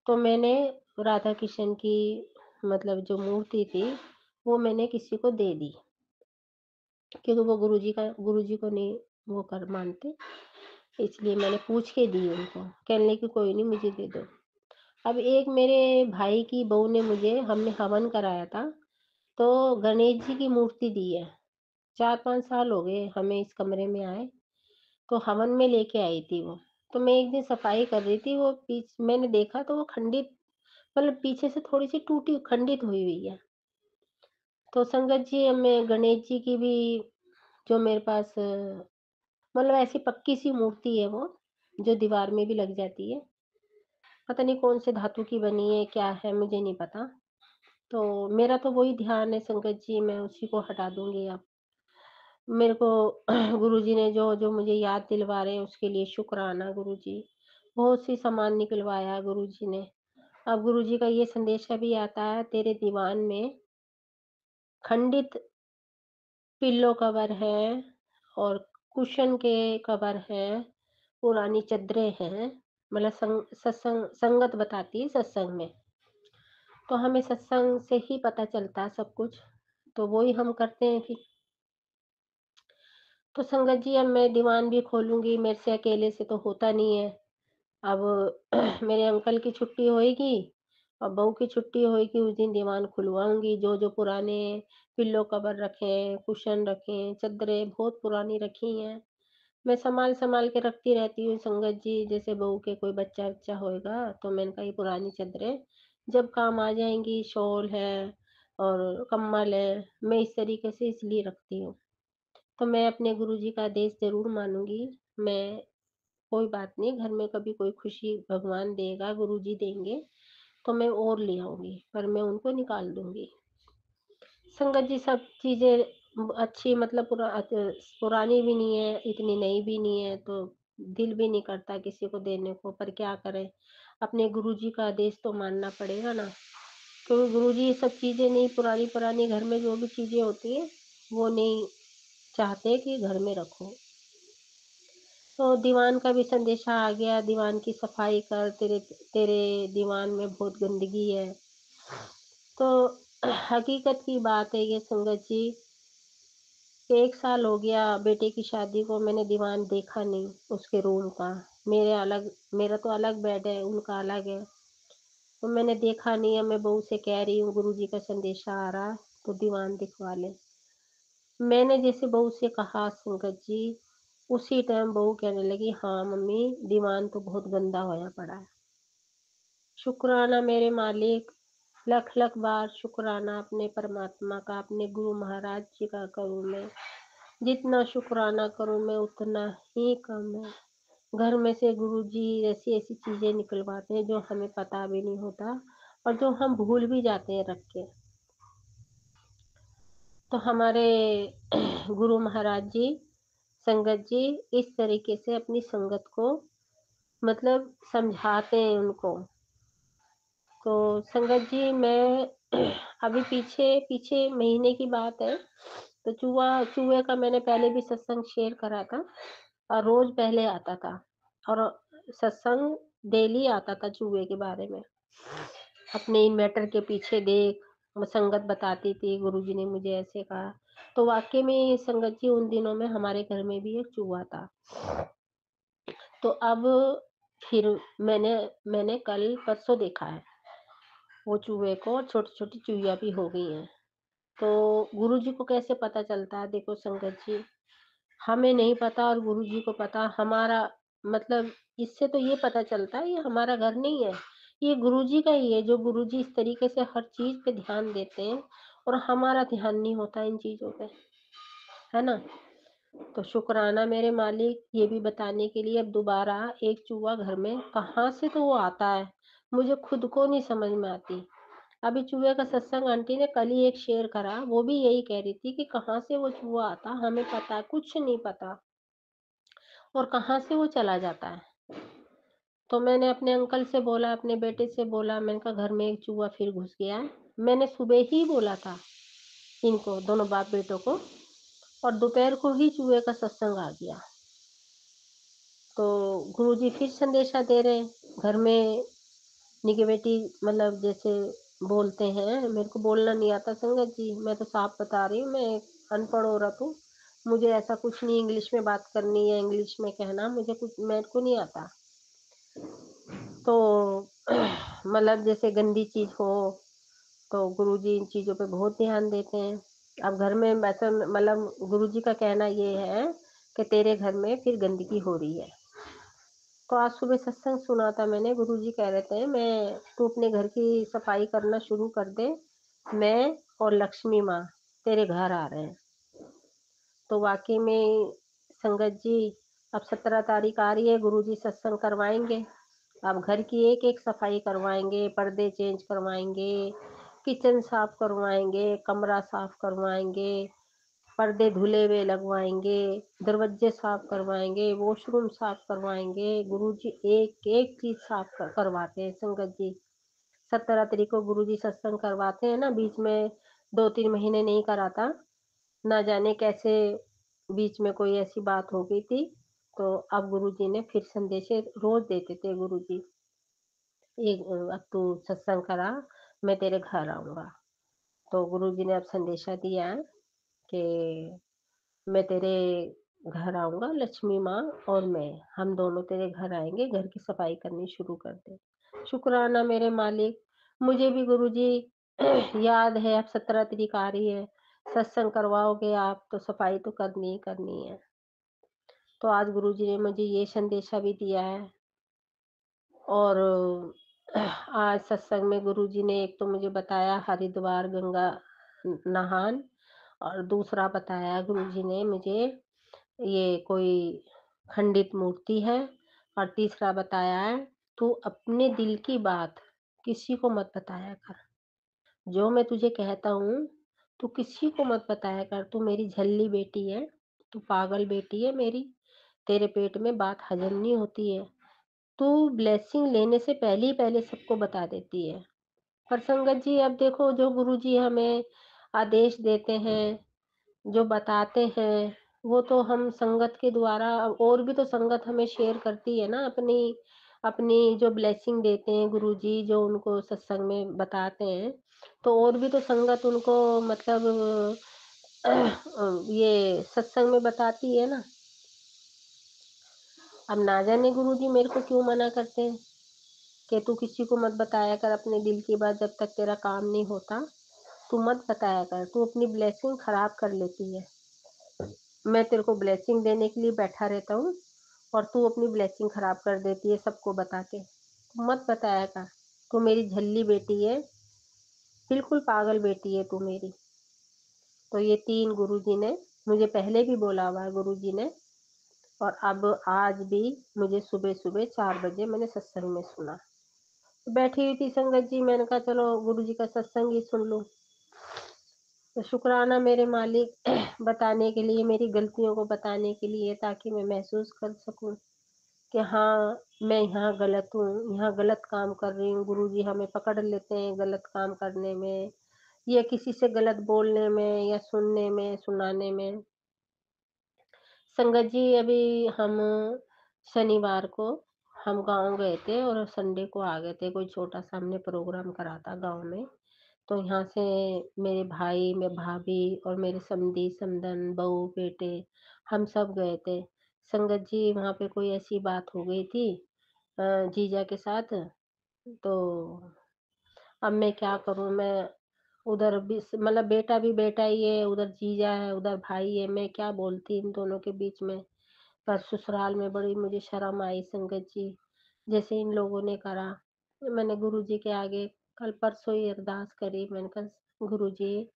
तो मैंने राधा कृष्ण की मतलब जो मूर्ति थी, वो मैंने किसी को दे दी। क्योंकि वो गुरुजी को नहीं वो कर मानते, इसलिए मैंने पूछ के दी उनको। कहने लगी कोई नहीं मुझे दे दो। अब एक मेरे भाई की बहू ने मुझे हमने हवन कराया था, तो गणेश जी की मूर्ति दी है। 4-5 साल हो गए हमें इस कमरे में आए, तो हवन में लेके आई थी वो। तो मैं एक दिन सफाई कर रही थी, वो मैंने देखा तो वो खंडित मतलब पीछे से थोड़ी-सी टूटी खंडित हुई हुई है। तो संगत जी अब मैं गणेश जी की भी जो मेरे पास मतलब ऐसी पक्की सी मूर्ति है वो, जो दीवार में भी लग जाती है। पता नहीं कौन से धातु की बनी है, क्या है मुझे नहीं पता। तो मेरा तो वही ध्यान है संगत जी, मैं उसी को हटा दूँगी अब। मेरे को गुरुजी ने जो जो मुझे याद दिलवा रहे हैं उसके लिए शुक्राना गुरुजी। बहुत सी सामान निकलवाया गुरुजी ने। अब गुरुजी का ये संदेशा भी आता है, तेरे दीवान में खंडित पिल्लो कवर है और कुशन के कवर हैं, पुरानी चद्दरें हैं। मतलब संगत बताती है सत्संग में। तो हमें सत्संग से ही पता चलता है सब कुछ, तो वो ही हम करते हैं फिर। तो संगत जी अब मैं दीवान भी खोलूँगी, मेरे से अकेले से तो होता नहीं है। अब मेरे अंकल की छुट्टी होएगी और बहू की छुट्टी होएगी, उस दिन दीवान खुलवाऊँगी। जो-जो पुराने पिल्लो कवर रखे हैं, कुशन रखे हैं, चद्दरें बहुत पुरानी रखी हैं, मैं सँभाल-सँभाल के रखती रहती हूँ संगत जी। जैसे बहू के कोई बच्चा-वच्चा होएगा तो मैंने कहा ये पुरानी चद्दरें जब काम आ जाएँगी, शॉल है और कंबल है, मैं इस तरीके से इसलिए रखती हूँ। तो मैं अपने गुरुजी का आदेश ज़रूर मानूँगी। मैं कोई बात नहीं, घर में कभी कोई खुशी भगवान देगा, गुरुजी देंगे, तो मैं और ले आऊँगी, पर मैं उनको निकाल दूँगी। संगत जी सब चीज़ें अच्छी मतलब पुरानी भी नहीं है, इतनी नई भी नहीं है, तो दिल भी नहीं करता किसी को देने को, पर क्या करें? अपने गुरुजी का आदेश तो मानना पड़ेगा ना। क्योंकि गुरुजी ये सब चीज़ें नहीं, पुरानी-पुरानी घर में जो भी चीज़ें होती हैं, वो नहीं चाहते कि घर में रखो। तो दीवान का भी संदेशा आ गया, दीवान की सफाई कर, तेरे तेरे दीवान में बहुत गंदगी है। तो हकीकत की बात है ये संगत जी, 1 साल हो गया बेटे की शादी को, मैंने दीवान देखा नहीं उसके रूम का। मेरा तो अलग बेड है, उनका अलग है। तो मैंने देखा नहीं है, मैं बहू से कह रही हूँ गुरुजी का संदेशा आ रहा है, तो दीवान दिखवा ले। मैंने जैसे बहू से कहा संगत जी, उसी टाइम बहू कहने लगी, हाँ मम्मी दीवान तो बहुत गंदा होया पड़ा है। शुक्राना मेरे मालिक, लख लख बार शुक्राना अपने परमात्मा का, अपने गुरु महाराज जी का करूँ मैं। जितना शुक्राना करूँ मैं उतना ही कम है। घर में से गुरुजी ऐसी ऐसी चीजें निकलवाते हैं जो हमें पता भी नहीं होता और जो हम भूल भी जाते हैं रख के। तो हमारे गुरु महाराज जी, संगत जी इस तरीके से अपनी संगत को मतलब समझाते हैं उनको। तो संगत जी मैं अभी पीछे पीछे महीने की बात है, तो चूहे का मैंने पहले भी सत्संग शेयर करा था और रोज पहले आता था और सत्संग डेली आता था चूहे के बारे में। अपने इन्वर्टर के पीछे देख, वो संगत बताती थी गुरुजी ने मुझे ऐसे कहा। तो वाकई में संगत जी उन दिनों में हमारे घर में भी एक चूहा था। तो अब फिर मैंने मैंने कल परसों देखा है वो चूहे को, छोटी छोटी चूहिया भी हो गई हैं। तो गुरुजी को कैसे पता चलता है? देखो संगत जी, हमें नहीं पता और गुरुजी को पता। हमारा मतलब इससे तो ये पता चलता है ये हमारा घर नहीं है, ये गुरुजी का ही है, जो गुरुजी इस तरीके से हर चीज पे ध्यान देते हैं और हमारा ध्यान नहीं होता इन चीजों पे, है ना। तो शुक्राना मेरे मालिक, ये भी बताने के लिए अब दोबारा एक चूहा घर में कहाँ से तो वो आता है, मुझे खुद को नहीं समझ में आती। अभी चूहे का सत्संग आंटी ने कल ही एक शेयर करा, वो भी यही कह रही थी कि कहाँ से वो चूहा आता, हमें पता है कुछ नहीं पता और कहाँ से वो चला जाता है। तो मैंने अपने अंकल से बोला, अपने बेटे से बोला, मैंने कहा घर में एक चूहा फिर घुस गया है। मैंने सुबह ही बोला था इनको, दोनों बाप बेटों को, और दोपहर को ही चूहे का सत्संग आ गया। तो गुरुजी फिर संदेशा दे रहे हैं, घर में निकी बेटी मतलब जैसे बोलते हैं, मेरे को बोलना नहीं आता संगत जी, मैं तो साफ बता रही हूँ, मैं एक अनपढ़ औरत हूँ, मुझे ऐसा कुछ नहीं इंग्लिश में बात करनी या इंग्लिश में कहना, मुझे कुछ मेरे को नहीं आता। तो मतलब जैसे गंदी चीज हो तो गुरुजी इन चीजों पे बहुत ध्यान देते हैं। अब घर में वैसे मतलब गुरुजी का कहना ये है कि तेरे घर में फिर गंदगी हो रही है। तो आज सुबह सत्संग सुना था मैंने, गुरुजी कह रहे थे मैं तू अपने घर की सफाई करना शुरू कर दे, मैं और लक्ष्मी माँ तेरे घर आ रहे हैं। तो वाकई में संगत जी अब 17 तारीख आ रही है, गुरुजी सत्संग करवाएंगे। अब घर की एक एक सफाई करवाएंगे, पर्दे चेंज करवाएंगे, किचन साफ करवाएंगे, कमरा साफ करवाएंगे, पर्दे धुले हुए लगवाएंगे, दरवाजे साफ करवाएंगे, वॉशरूम साफ करवाएंगे। गुरुजी एक एक चीज साफ करवाते हैं संगत जी। 17 तारीख को गुरुजी सत्संग करवाते हैं ना, बीच में 2-3 महीने नहीं कराता, ना जाने कैसे बीच में कोई ऐसी बात हो गई थी। तो अब गुरुजी ने फिर संदेश रोज देते थे गुरुजी, अब तू सत्संग करा, मैं तेरे घर आऊंगा। तो गुरुजी ने अब संदेशा दिया है कि मैं तेरे घर आऊंगा, लक्ष्मी माँ और मैं, हम दोनों तेरे घर आएंगे, घर की सफाई करनी शुरू कर दे। शुक्राना मेरे मालिक, मुझे भी गुरुजी याद है अब 17 तारीख आ रही है, सत्संग करवाओगे आप तो सफाई तो करनी ही करनी है। तो आज गुरुजी ने मुझे ये संदेशा भी दिया है। और आज सत्संग में गुरुजी ने एक तो मुझे बताया हरिद्वार गंगा नहान, और दूसरा बताया गुरुजी ने मुझे ये कोई खंडित मूर्ति है, और तीसरा बताया है तू अपने दिल की बात किसी को मत बताया कर, जो मैं तुझे कहता हूँ तू किसी को मत बताया कर, तू मेरी झल्ली बेटी है, तू पागल बेटी है मेरी, तेरे पेट में बात हजम नहीं होती है, तू ब्लेसिंग लेने से पहले ही पहले सबको बता देती है। पर संगत जी अब देखो, जो गुरुजी हमें आदेश देते हैं, जो बताते हैं, वो तो हम संगत के द्वारा, और भी तो संगत हमें शेयर करती है ना अपनी अपनी जो ब्लेसिंग देते हैं गुरुजी, जो उनको सत्संग में बताते हैं, तो और भी तो संगत उनको मतलब ये सत्संग में बताती है ना। अब ना जाने गुरुजी मेरे को क्यों मना करते हैं कि तू किसी को मत बताया कर अपने दिल की बात, जब तक तेरा काम नहीं होता तू मत बताया कर, तू अपनी ब्लेसिंग खराब कर लेती है। मैं तेरे को ब्लेसिंग देने के लिए बैठा रहता हूँ और तू अपनी ब्लेसिंग खराब कर देती है सबको बता के, तू मत बताया कर, तू मेरी झल्ली बेटी है, बिल्कुल पागल बेटी है तू मेरी। तो ये 3 गुरुजी ने मुझे पहले भी बोला हुआ है गुरुजी ने, और अब आज भी मुझे सुबह सुबह 4 बजे मैंने सत्संग में सुना। बैठी हुई थी संगत जी, मैंने कहा चलो गुरुजी का सत्संग ही सुन लूं। तो शुक्राना मेरे मालिक बताने के लिए, मेरी गलतियों को बताने के लिए, ताकि मैं महसूस कर सकूं कि हाँ मैं यहाँ गलत हूँ, यहाँ गलत काम कर रही हूँ। गुरुजी हमें पकड़ लेते हैं गलत काम करने में, या किसी से गलत बोलने में, या सुनने में, सुनाने में। संगत जी अभी हम शनिवार को हम गांव गए थे और संडे को आ गए थे, कोई छोटा सा हमने प्रोग्राम करा था गांव में। तो यहाँ से मेरे भाई, मेरे भाभी और मेरे समधी समधन बहू बेटे हम सब गए थे। संगत जी वहाँ पे कोई ऐसी बात हो गई थी जीजा के साथ। तो अब मैं क्या करूँ, मैं उधर भी मतलब बेटा भी बेटा ही है, उधर जीजा है, उधर भाई है, मैं क्या बोलती इन दोनों के बीच में। पर ससुराल में बड़ी मुझे शर्म आई संगत जी, जैसे इन लोगों ने करा। मैंने गुरुजी के आगे कल परसों ही अरदास करी, मैंने कहा गुरुजी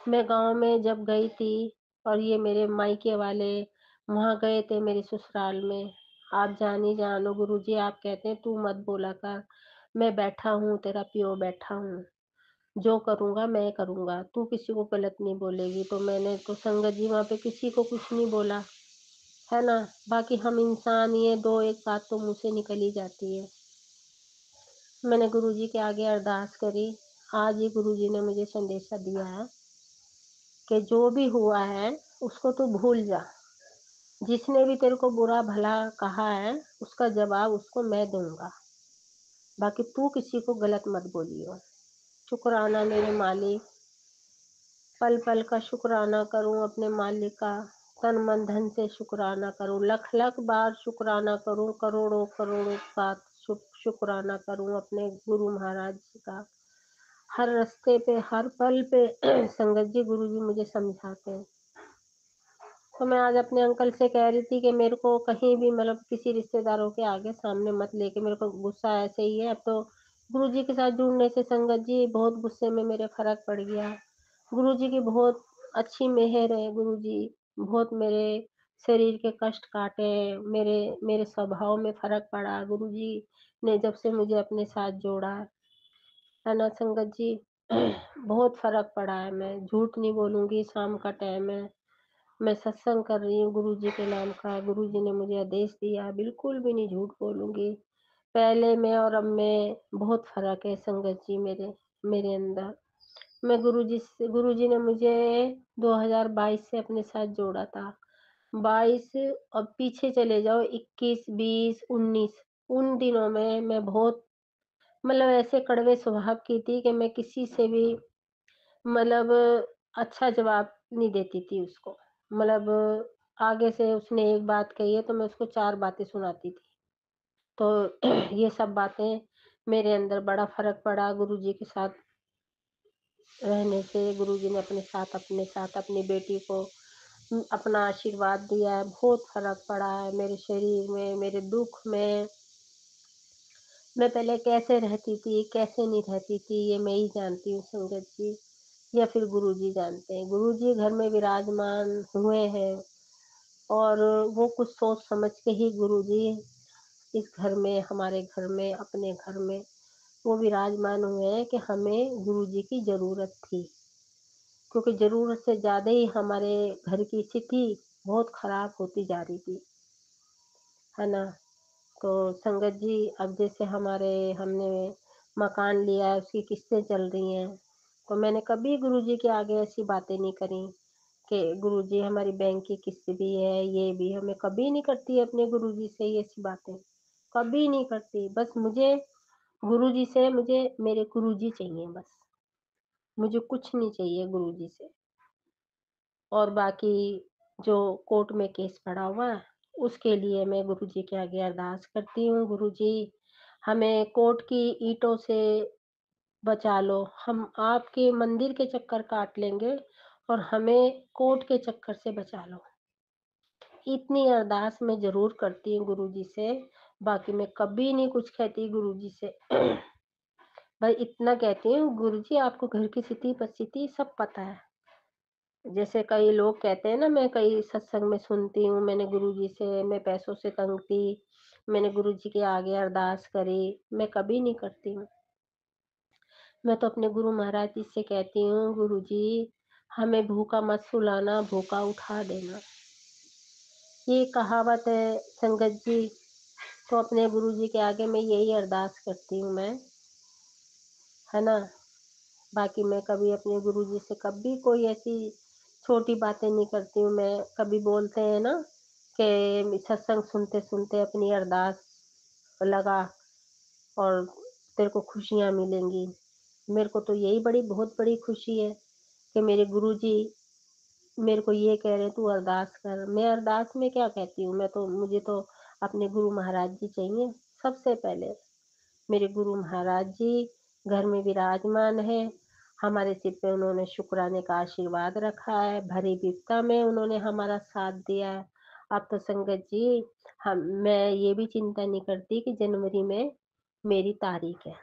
मैं गांव में जब गई थी और ये मेरे मायके वाले वहां गए थे मेरे ससुराल में, आप जानी जानो गुरुजी, आप कहते हैं तू मत बोला कर, मैं बैठा हूँ तेरा प्यो बैठा हूँ, जो करूँगा मैं करूँगा, तू किसी को गलत नहीं बोलेगी। तो मैंने तो संगत जी वहाँ पे किसी को कुछ नहीं बोला, है ना। बाकी हम इंसान ही है, दो एक बात तो मुँह से निकल ही जाती है। मैंने गुरुजी के आगे अरदास करी। आज ही गुरुजी ने मुझे संदेशा दिया है कि जो भी हुआ है उसको तू भूल जा, जिसने भी तेरे को बुरा भला कहा है उसका जवाब उसको मैं दूंगा, बाकी तू किसी को गलत मत बोलियो। शुक्राना मेरे मालिक, पल पल का शुक्राना करूं अपने मालिक का, तन मन धन से शुक्राना करूं, लख लख बार शुक्राना करूं, करोड़ों करोड़ों बार शुक्राना करूं अपने गुरु महाराज जी का। हर रास्ते पे हर पल पे संगत जी गुरु जी मुझे समझाते हैं। तो मैं आज अपने अंकल से कह रही थी कि मेरे को कहीं भी मतलब किसी रिश्तेदारों के आगे सामने मत लेके, मेरे को गुस्सा ऐसे ही है। अब तो गुरुजी के साथ जुड़ने से संगत जी बहुत गुस्से में मेरे फर्क पड़ गया। गुरुजी की बहुत अच्छी मेहर है, गुरुजी बहुत मेरे शरीर के कष्ट काटे, मेरे मेरे स्वभाव में फर्क पड़ा गुरुजी ने जब से मुझे अपने साथ जोड़ा है ना संगत जी। बहुत फर्क पड़ा है, मैं झूठ नहीं बोलूंगी। शाम का टाइम है, मैं सत्संग कर रही हूँ गुरु जी के नाम का। गुरु जी ने मुझे आदेश दिया, बिल्कुल भी नहीं झूठ बोलूँगी। पहले में और अब में बहुत फ़र्क है संगत जी मेरे अंदर। मैं गुरु जी ने मुझे 2022 से अपने साथ जोड़ा था। 22 अब पीछे चले जाओ, 21, 20, 19 उन दिनों में मैं बहुत मतलब ऐसे कड़वे स्वभाव की थी कि मैं किसी से भी मतलब अच्छा जवाब नहीं देती थी उसको। मतलब आगे से उसने एक बात कही है तो मैं उसको 4 बातें सुनाती थी। तो ये सब बातें मेरे अंदर बड़ा फ़र्क पड़ा गुरुजी के साथ रहने से। गुरुजी ने अपने साथ अपनी बेटी को अपना आशीर्वाद दिया है। बहुत फ़र्क पड़ा है मेरे शरीर में, मेरे दुःख में। मैं पहले कैसे रहती थी, कैसे नहीं रहती थी, ये मैं ही जानती हूँ संगत जी, या फिर गुरुजी जानते हैं। गुरुजी घर में विराजमान हुए हैं और वो कुछ सोच समझ के ही गुरुजी इस घर में, हमारे घर में, अपने घर में वो विराजमान हुए हैं कि हमें गुरुजी की ज़रूरत थी। क्योंकि ज़रूरत से ज़्यादा ही हमारे घर की स्थिति बहुत ख़राब होती जा रही थी, है ना? तो संगत जी अब जैसे हमने मकान लिया है, उसकी किस्तें चल रही हैं, तो मैंने कभी गुरुजी के आगे ऐसी बातें नहीं करी कि गुरुजी हमारी बैंक की किस्त भी है, ये भी है। मैं कभी नहीं करती अपने गुरुजी से ये ऐसी बातें, कभी नहीं करती। बस मुझे मेरे गुरुजी चाहिए बस। मुझे कुछ नहीं चाहिए गुरुजी से। और बाकी जो कोर्ट में केस पड़ा हुआ है, उसके लिए मैं गुरुजी के आगे अरदास करती हूँ, गुरुजी हमें कोर्ट की ईंटों से बचा लो। हम आपके मंदिर के चक्कर काट लेंगे और हमें कोर्ट के चक्कर से बचा लो। इतनी अरदास मैं ज़रूर करती हूँ गुरुजी से, बाकी मैं कभी नहीं कुछ कहती गुरुजी से। बस इतना कहती हूँ, गुरुजी आपको घर की स्थिति परिस्थिति सब पता है। जैसे कई लोग कहते हैं ना, मैं कई सत्संग में सुनती हूँ, मैं पैसों से तंग थी, मैंने गुरुजी के आगे अरदास करी, मैं कभी नहीं करती हूँ। मैं तो अपने गुरु महाराज जी से कहती हूँ, गुरुजी हमें भूखा मत सुलाना, भूखा उठा देना। ये कहावत है संगत जी। तो अपने गुरुजी के आगे मैं यही अरदास करती हूँ मैं, है ना? बाकी मैं कभी अपने गुरुजी से कभी कोई ऐसी छोटी बातें नहीं करती हूँ मैं। कभी बोलते हैं ना कि सत्संग सुनते-सुनते अपनी अरदास लगा और तेरे को खुशियाँ मिलेंगी। मेरे को तो यही बहुत बड़ी खुशी है कि मेरे गुरुजी मेरे को ये कह रहे हैं तू अरदास कर। मैं अरदास में क्या कहती हूँ, मुझे तो अपने गुरु महाराज जी चाहिए सबसे पहले। मेरे गुरु महाराज जी घर में विराजमान है। हमारे सिर पे उन्होंने शुक्राने का आशीर्वाद रखा है। भरी विपदा में उन्होंने हमारा साथ दिया है। अब तो संगत जी मैं ये भी चिंता नहीं करती कि जनवरी में मेरी तारीख है।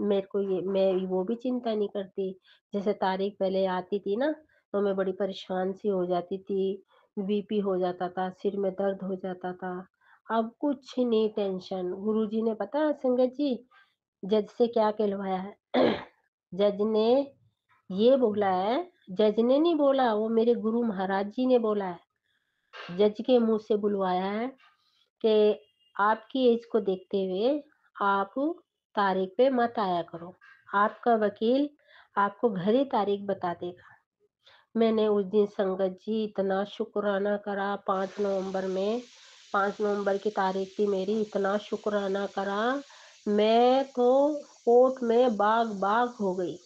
मैं वो भी चिंता नहीं करती। जैसे तारीख पहले आती थी ना, तो मैं बड़ी परेशान सी हो जाती थी, बीपी हो जाता था, सिर में दर्द हो जाता था। अब कुछ नहीं टेंशन। गुरुजी ने पता है संगत जी जज से क्या कहलवाया है? जज ने ये बोला है, जज ने नहीं बोला, वो मेरे गुरु महाराज जी ने बोला है। जज के मुँह से बुलवाया है कि आपकी एज को देखते हुए आप तारीख पे मत आया करो। आपका वकील आपको घर ही तारीख बता देगा। मैंने उस दिन संगत जी इतना शुक्राना करा। 5 नवंबर की तारीख थी मेरी। इतना शुक्राना करा, मैं तो कोर्ट में बाग-बाग हो गई।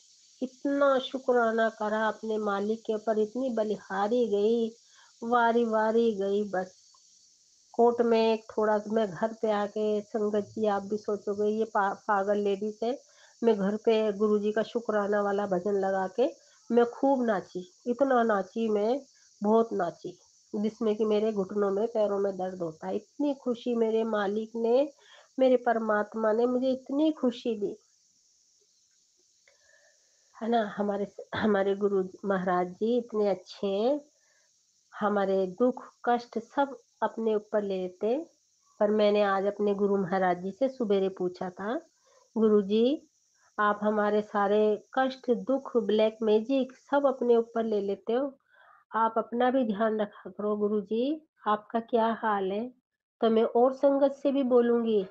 इतना शुक्राना करा अपने मालिक के ऊपर, इतनी बलिहारी गई, वारी-वारी गई बस। कोर्ट में थोड़ा मैं घर पे आके संगत जी आप भी सोचोगे ये पागल लेडीज है। मैं घर पे गुरुजी का शुक्राना वाला भजन लगा के मैं खूब नाची। इतना नाची मैं, बहुत नाची, जिसमें कि मेरे घुटनों में पैरों में दर्द होता है। इतनी खुशी मेरे मालिक ने, मेरे परमात्मा ने मुझे इतनी खुशी दी, है ना? हमारे गुरु महाराज जी इतने अच्छे हैं। हमारे दुख कष्ट सब अपने ऊपर ले लेते। पर मैंने आज अपने गुरु महाराज जी से सुबेरे पूछा था, गुरुजी आप हमारे सारे कष्ट दुख ब्लैक मैजिक सब अपने ऊपर ले लेते हो, आप अपना भी ध्यान रखा करो गुरुजी, आपका क्या हाल है? तो मैं और संगत से भी बोलूँगी।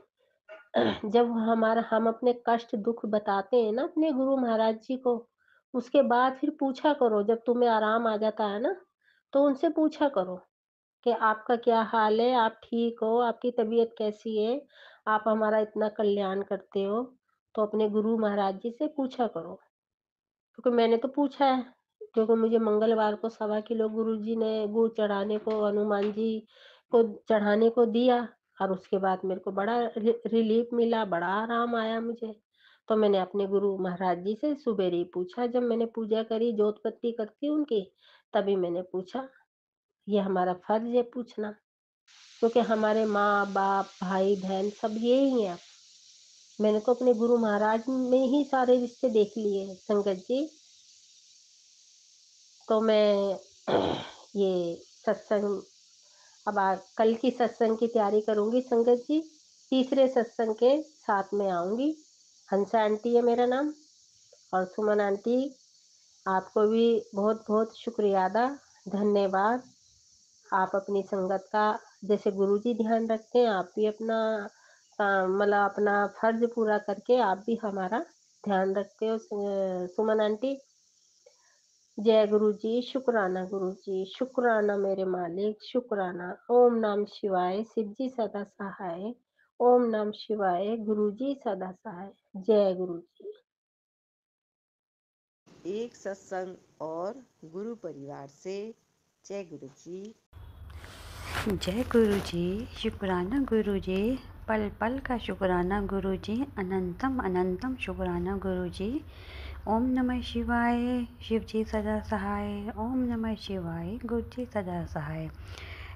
जब हम अपने कष्ट दुःख बताते हैं ना अपने गुरु महाराज जी को, उसके बाद फिर पूछा करो जब तुम्हें आराम आ जाता है ना, तो उनसे पूछा करो कि आपका क्या हाल है? आप ठीक हो? आपकी तबीयत कैसी है? आप हमारा इतना कल्याण करते हो, तो अपने गुरु महाराज जी से पूछा करो। क्योंकि मैंने तो पूछा है, क्योंकि मुझे मंगलवार को 1.25 किलो गुरुजी ने गुड़ चढ़ाने को हनुमान जी को चढ़ाने को दिया और उसके बाद मेरे को बड़ा रिलीफ मिला, बड़ा आराम आया मुझे। तो मैंने अपने गुरु महाराज जी से सुबेरे ही पूछा, जब मैंने पूजा करी, जोत बत्ती करती उनकी, तभी मैंने पूछा। ये हमारा फर्ज है पूछना, क्योंकि हमारे माँ बाप भाई बहन सब यही हैं। मैंने तो अपने गुरु महाराज में ही सारे रिश्ते देख लिए हैं संगत जी। तो मैं ये सत्संग अब कल की सत्संग की तैयारी करूंगी संगत जी। तीसरे सत्संग के साथ में आऊंगी। हंसा आंटी है मेरा नाम। और सुमन आंटी, आपको भी बहुत बहुत शुक्रिया अदा, धन्यवाद। आप अपनी संगत का जैसे गुरुजी ध्यान रखते हैं, आप भी अपना मतलब अपना फर्ज पूरा करके आप भी हमारा ध्यान रखते हो सुमन आंटी। जय गुरु जी, शुक्राना गुरु जी, शुक्राना मेरे मालिक, शुक्राना। ओम नम शिवाय, शिव जी सदा सहाय। ओम नम शिवाय, गुरु जी सदा सहाय। जय गुरु जी। एक सत्संग और गुरु परिवार से। जय गुरु जी। जय गुरु जी, शुक्राना गुरु जी, पल पल का शुक्राना गुरु जी, अनंतम अनंतम शुक्राना गुरु जी। ओम नमः शिवाय, शिव जी सदा सहाय। ओम नमः शिवाय, गुरु जी सदा सहाय।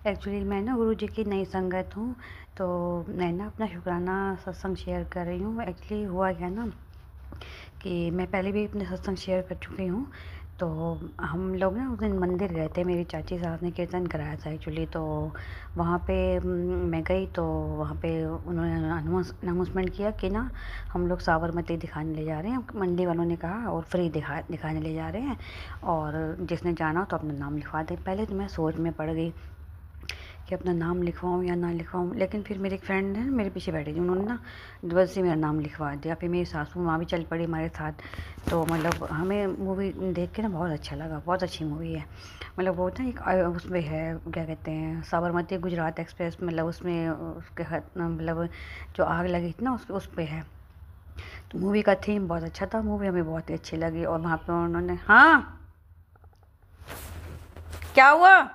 एक्चुअली मैं ना गुरु जी की नई संगत हूँ, तो मैं ना अपना शुक्राना सत्संग शेयर कर रही हूँ। एक्चुअली हुआ क्या ना कि मैं पहले भी अपने सत्संग शेयर कर चुकी हूँ। तो हम लोग ना उस दिन मंदिर गए थे, मेरी चाची सास ने कीर्तन कराया था एक्चुअली। तो वहाँ पे मैं गई, तो वहाँ पे उन्होंने अनाउंसमेंट किया कि ना हम लोग साबरमती दिखाने ले जा रहे हैं, मंडी वालों ने कहा, और फ्री दिखाने ले जा रहे हैं, और जिसने जाना हो तो अपना नाम लिखवा दे। पहले तो मैं सोच में पड़ गई कि अपना नाम लिखवाऊँ या ना लिखवाऊँ, लेकिन फिर मेरी एक फ्रेंड है मेरे पीछे बैठी थी, उन्होंने ना बस से मेरा नाम लिखवा दिया। फिर मेरी सासू माँ भी चल पड़ी हमारे साथ। तो मतलब हमें मूवी देख के ना बहुत अच्छा लगा, बहुत अच्छी मूवी है। मतलब वो ना एक उसमें है, क्या कहते हैं, साबरमती गुजरात एक्सप्रेस, मतलब उसमें उसके मतलब जो आग लगी थी ना उस पे है। तो मूवी का थीम बहुत अच्छा था, मूवी हमें बहुत ही अच्छी लगी। और वहाँ पे उन्होंने, हाँ क्या हुआ?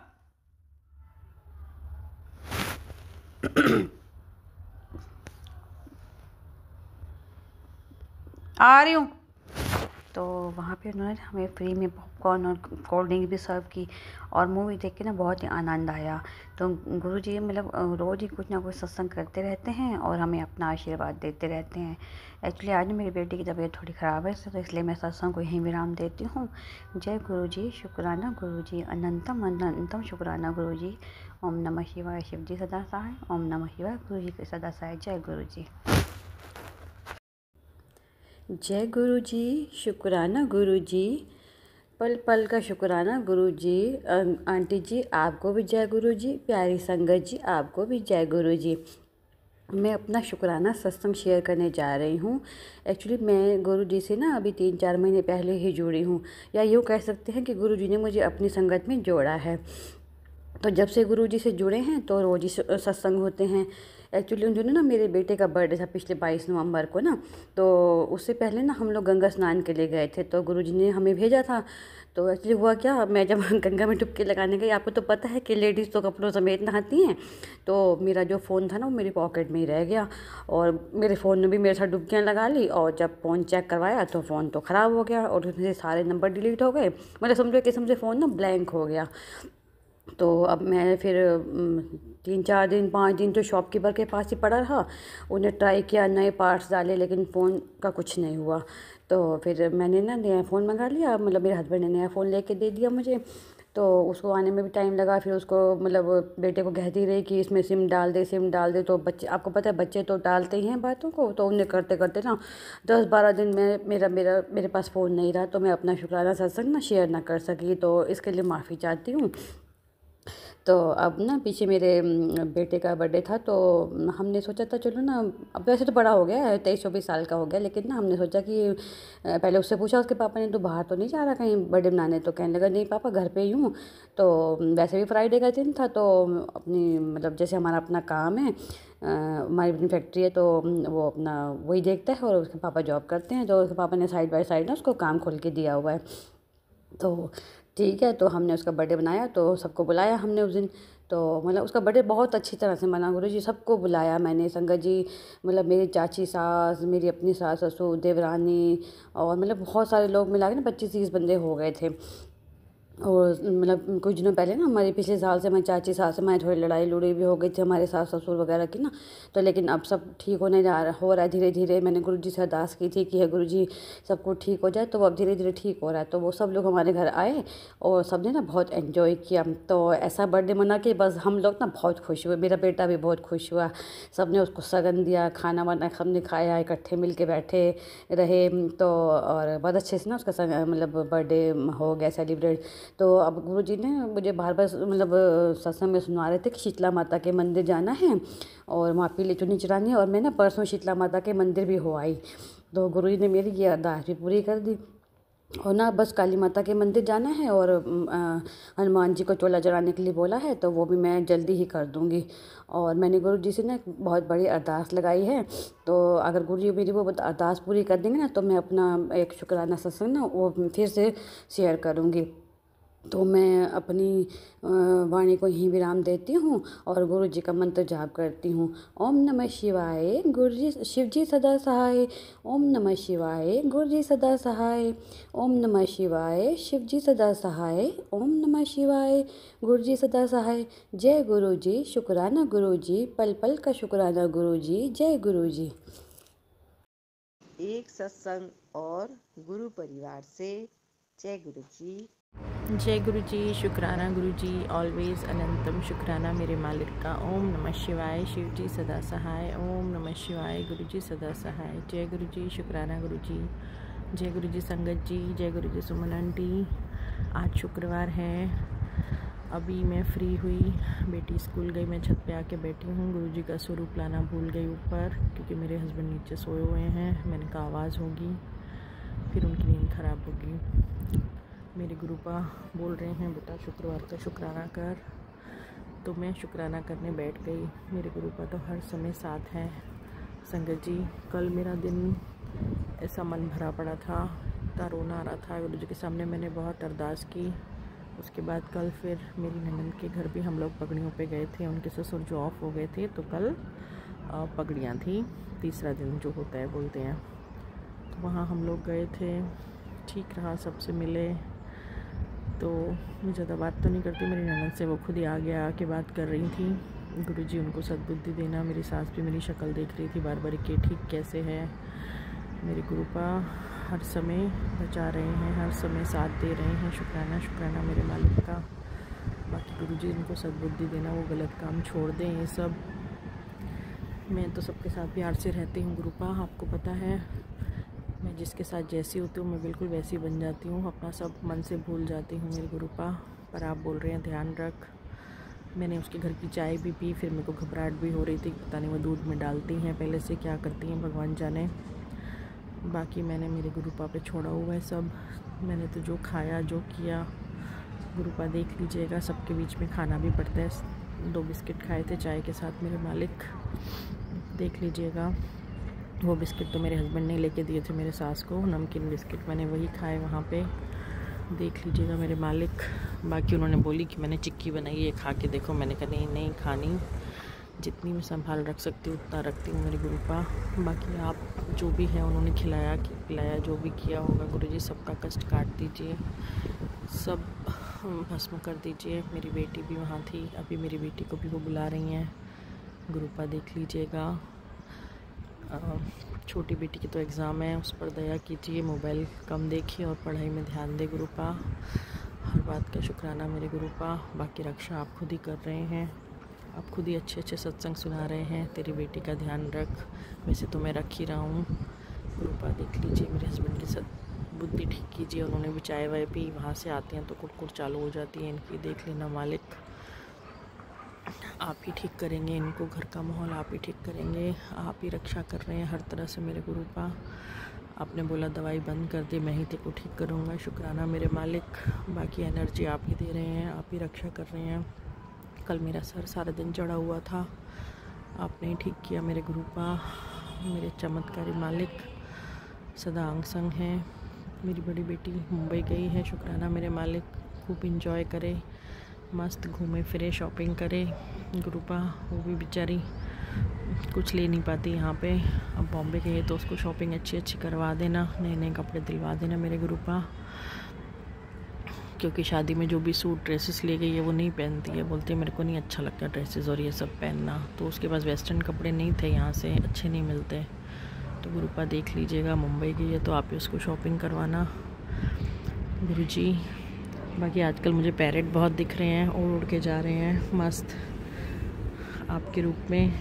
आ रही हूँ। तो वहाँ पे उन्होंने हमें फ्री में पॉपकॉर्न और कोल्ड ड्रिंक भी सर्व की, और मूवी देख के ना बहुत ही आनंद आया। तो गुरु जी मतलब रोज़ ही कुछ ना कुछ सत्संग करते रहते हैं और हमें अपना आशीर्वाद देते रहते हैं। एक्चुअली आज मेरी बेटी की तबीयत थोड़ी ख़राब है, तो इसलिए मैं सत्संग को यहीं विराम देती हूँ। जय गुरु जी, शुक्राना गुरु जी, अनंतम अनंतम शुक्राना गुरु जी। ओम नमः शिवाय, शिव जी सदा सहाय। ओम नमः शिवाय, गुरु जी के सदा सहाय। जय गुरु जी। जय गुरु जी, शुक्राना गुरु जी, पल पल का शुक्राना गुरु जी। आंटी जी आपको भी जय गुरु जी, प्यारी संगत जी आपको भी जय गुरु जी। मैं अपना शुक्राना सत्संग शेयर करने जा रही हूँ। एक्चुअली मैं गुरु जी से ना अभी 3-4 महीने पहले ही जुड़ी हूँ, या यूँ कह सकते हैं कि गुरु जी ने मुझे अपनी संगत में जोड़ा है। तो जब से गुरु जी से जुड़े हैं तो रोज़ ही सत्संग होते हैं। एक्चुअली उन दिनों ना मेरे बेटे का बर्थडे था पिछले 22 नवंबर को ना, तो उससे पहले ना हम लोग गंगा स्नान के लिए गए थे, तो गुरु जी ने हमें भेजा था। तो एक्चुअली हुआ क्या, मैं जब गंगा में डुबकी लगाने गई, आपको तो पता है कि लेडीज़ तो कपड़ों समेत नहाती हैं, तो मेरा जो फ़ोन था ना वो मेरी पॉकेट में ही रह गया, और मेरे फ़ोन में भी मेरे साथ डुबकियाँ लगा ली, और जब फ़ोन चेक करवाया तो फ़ोन तो ख़राब हो गया, और उसमें से सारे नंबर डिलीट हो गए। मतलब समझो कि समझे फ़ोन ना ब्लैंक हो गया। तो अब मैं फिर 3-4 दिन 5 दिन तो शॉपकीपर के पास ही पड़ा रहा। उन्हें ट्राई किया, नए पार्ट्स डाले, लेकिन फ़ोन का कुछ नहीं हुआ। तो फिर मैंने ना नया फ़ोन मंगा लिया, मतलब मेरे हस्बैंड ने नया फ़ोन लेके दे दिया मुझे। तो उसको आने में भी टाइम लगा। फिर उसको मतलब बेटे को कहती रही कि इसमें सिम डाल दे, सिम डाल दे। तो बच्चे, आपको पता है बच्चे तो डालते ही हैं बातों को, तो उन्हें करते करते ना 10-12 दिन में मेरे पास फ़ोन नहीं रहा, तो मैं अपना शुक्राना सत्संग ना शेयर ना कर सकी, तो इसके लिए माफ़ी चाहती हूँ। तो अब ना पीछे मेरे बेटे का बर्थडे था, तो हमने सोचा था चलो ना, अब वैसे तो बड़ा हो गया है, 23-24 साल का हो गया, लेकिन ना हमने सोचा कि पहले उससे पूछा उसके पापा ने, तो बाहर तो नहीं जा रहा कहीं बर्थडे मनाने? तो कहने लगा नहीं पापा घर पे ही हूँ। तो वैसे भी फ्राइडे का दिन था, तो अपनी मतलब जैसे हमारा अपना काम है, हमारी अपनी फैक्ट्री है, तो वो अपना वही देखता है, और उसके पापा जॉब करते हैं, तो उसके पापा ने साइड बाय साइड ना उसको काम खोल के दिया हुआ है। तो ठीक है, तो हमने उसका बर्थडे बनाया, तो सबको बुलाया हमने उस दिन। तो मतलब उसका बर्थडे बहुत अच्छी तरह से मना, गुरुजी सबको बुलाया मैंने, संगत जी, मतलब मेरी चाची सास, मेरी अपनी सास ससुर, देवरानी, और मतलब बहुत सारे लोग मिला के ना 25-30 बंदे हो गए थे। और मतलब कुछ दिनों पहले ना हमारे पिछले साल से हमारी चाची सास से हमारी थोड़ी लड़ाई लुड़ाई भी हो गई थी हमारे सास ससुर वगैरह की ना। तो लेकिन अब सब ठीक हो रहा है धीरे धीरे। मैंने गुरुजी से अरदास की थी कि है गुरुजी सब कुछ ठीक हो जाए, तो वो अब धीरे धीरे ठीक हो रहा है। तो वो सब लोग हमारे घर आए और सब ने ना बहुत एंजॉय किया। तो ऐसा बर्थडे मना के बस हम लोग ना बहुत खुश हुए, मेरा बेटा भी बहुत खुश हुआ। सब ने उसको सगन दिया, खाना वाना सब ने खाया, इकट्ठे मिल के बैठे रहे। तो और बहुत अच्छे से ना उसका मतलब बर्थडे हो गया सेलिब्रेट। तो अब गुरुजी ने मुझे बार बार मतलब सत्संग में सुना रहे थे कि शीतला माता के मंदिर जाना है और वहाँ पीली चुन्नी चढ़ानी है। और मैं ना परसों शीतला माता के मंदिर भी हो आई, तो गुरुजी ने मेरी ये अरदास भी पूरी कर दी। और ना बस काली माता के मंदिर जाना है और हनुमान जी को चोला चढ़ाने के लिए बोला है, तो वो भी मैं जल्दी ही कर दूँगी। और मैंने गुरु जी से ना एक बहुत बड़ी अरदास लगाई है, तो अगर गुरु जी मेरी वो अरदास पूरी कर देंगे ना, तो मैं अपना एक शुक्राना सत्संग ना वो फिर से शेयर करूँगी। तो मैं अपनी वाणी को यहीं विराम देती हूँ और गुरु जी का मंत्र जाप करती हूँ। ओम नमः शिवाय, गुरु जी शिव जी सदा सहाय। ओम नमः शिवाय, गुरु जी सदा सहाय। ओम नमः शिवाय, शिव जी सदा सहाय। ओम नमः शिवाय, गुरु जी सदा सहाय। जय गुरु जी, शुक्राना गुरु जी, पल पल का शुक्राना गुरु जी। जय गुरु जी। एक सत्संग और गुरु परिवार से जय गुरु जी। जय गुरु जी, शुक्राना गुरु जी, ऑलवेज अनंतम शुक्राना मेरे मालिक का। ओम नमः शिवाय, शिव जी सदा सहाय। ओम नमः शिवाय, गुरु जी सदा सहाय। जय गुरु जी, शुक्राना गुरु जी। जय गुरु जी संगत जी, जय गुरु जी सुमन आंटी। आज शुक्रवार है, अभी मैं फ्री हुई, बेटी स्कूल गई, मैं छत पे आके बैठी हूँ। गुरु जी का स्वरूप लाना भूल गई ऊपर, क्योंकि मेरे हस्बैंड नीचे सोए हुए हैं। मैंने कहा आवाज़ होगी, फिर उनकी नींद ख़राब होगी। मेरे गुरुपा बोल रहे हैं बेटा शुक्रवार का शुक्राना कर, तो मैं शुक्राना करने बैठ गई। मेरे गुरुपा तो हर समय साथ हैं। संगत जी, कल मेरा दिन ऐसा मन भरा पड़ा था, इतना रोना आ रहा था गुरु जी के सामने। मैंने बहुत अरदास की। उसके बाद कल फिर मेरी ननद के घर भी हम लोग पगड़ियों पे गए थे। उनके ससुर जो ऑफ हो गए थे, तो कल पगड़ियाँ थी, तीसरा दिन जो होता है बोलते हैं, तो वहाँ हम लोग गए थे। ठीक रहा, सबसे मिले। तो मैं ज़्यादा बात तो नहीं करती, मेरी ननद से वो खुद ही आके बात कर रही थी। गुरुजी उनको सद्बुद्धि देना। मेरी सास भी मेरी शक्ल देख रही थी बार बार कि ठीक कैसे है। मेरे गुरुपा हर समय बचा रहे हैं, हर समय साथ दे रहे हैं। शुक्राना शुक्राना मेरे मालिक का। बाकी गुरुजी उनको सद्बुद्धि देना, वो गलत काम छोड़ दें ये सब। मैं तो सबके साथ प्यार से रहती हूँ गुरुपा, आपको पता है। मैं जिसके साथ जैसी होती हूँ मैं बिल्कुल वैसी बन जाती हूँ, अपना सब मन से भूल जाती हूँ मेरे गुरुपा। पर आप बोल रहे हैं ध्यान रख। मैंने उसके घर की चाय भी पी, फिर मेरे को घबराहट भी हो रही थी, पता नहीं वो दूध में डालती हैं पहले से, क्या करती हैं भगवान जाने। बाकी मैंने मेरे गुरुपा पे छोड़ा हुआ है सब। मैंने तो जो खाया जो किया, गुरुपा देख लीजिएगा। सबके बीच में खाना भी पड़ता है। 2 बिस्किट खाए थे चाय के साथ मेरे मालिक, देख लीजिएगा। वो बिस्किट तो मेरे हस्बैंड ने लेके दिए थे मेरे सास को, नमकीन बिस्किट, मैंने वही खाए वहाँ पे, देख लीजिएगा मेरे मालिक। बाकी उन्होंने बोली कि मैंने चिक्की बनाई है, खा के देखो। मैंने कहा नहीं खानी, जितनी मैं संभाल रख सकती हूँ उतना रखती हूँ मेरी गुरुपा। बाकी आप जो भी है उन्होंने खिलाया पिलाया, जो भी किया होगा गुरुजी सबका कष्ट काट दीजिए, सब भस्म कर दीजिए। मेरी बेटी भी वहाँ थी, अभी मेरी बेटी को भी वो बुला रही हैं। गुरुपा देख लीजिएगा। छोटी बेटी की तो एग्ज़ाम है, उस पर दया कीजिए, मोबाइल कम देखिए और पढ़ाई में ध्यान दे गुरुपा। हर बात का शुक्राना मेरे गुरुपा। बाकी रक्षा आप खुद ही कर रहे हैं, आप खुद ही अच्छे अच्छे सत्संग सुना रहे हैं। तेरी बेटी का ध्यान रख, वैसे तो मैं रख ही रहा हूँ। गुरुपा देख लीजिए, मेरे हस्बैंड की बुद्धि ठीक कीजिए। उन्होंने भी चाय वाय पी, वहाँ से आते हैं तो कुड़कुड़ चालू हो जाती है इनकी। देख लेना मालिक, आप ही ठीक करेंगे इनको, घर का माहौल आप ही ठीक करेंगे। आप ही रक्षा कर रहे हैं हर तरह से मेरे गुरुपा। आपने बोला दवाई बंद कर दे, मैं ही तेरे को ठीक करूँगा। शुक्राना मेरे मालिक। बाकी एनर्जी आप ही दे रहे हैं, आप ही रक्षा कर रहे हैं। कल मेरा सर सारा दिन चढ़ा हुआ था, आपने ही ठीक किया मेरे गुरुपा। मेरे चमत्कारी मालिक सदा अंग संग हैं। मेरी बड़ी बेटी मुंबई गई है, शुक्राना मेरे मालिक। खूब इंजॉय करे, मस्त घूमे फिरे, शॉपिंग करे गुरुपा। वो भी बेचारी कुछ ले नहीं पाती यहाँ पे, अब बॉम्बे गई है तो उसको शॉपिंग अच्छी अच्छी करवा देना, नए नए कपड़े दिलवा देना मेरे गुरुपा। क्योंकि शादी में जो भी सूट ड्रेसेस ले गई है वो नहीं पहनती है, बोलती है मेरे को नहीं अच्छा लगता ड्रेसेस और ये सब पहनना। तो उसके पास वेस्टर्न कपड़े नहीं थे, यहाँ से अच्छे नहीं मिलते। तो गुरुपा देख लीजिएगा, मुंबई गई है तो आप ही उसको शॉपिंग करवाना गुरुजी। बाकी आजकल मुझे पैरेट बहुत दिख रहे हैं, उड़ उड़ के जा रहे हैं मस्त आपके रूप में,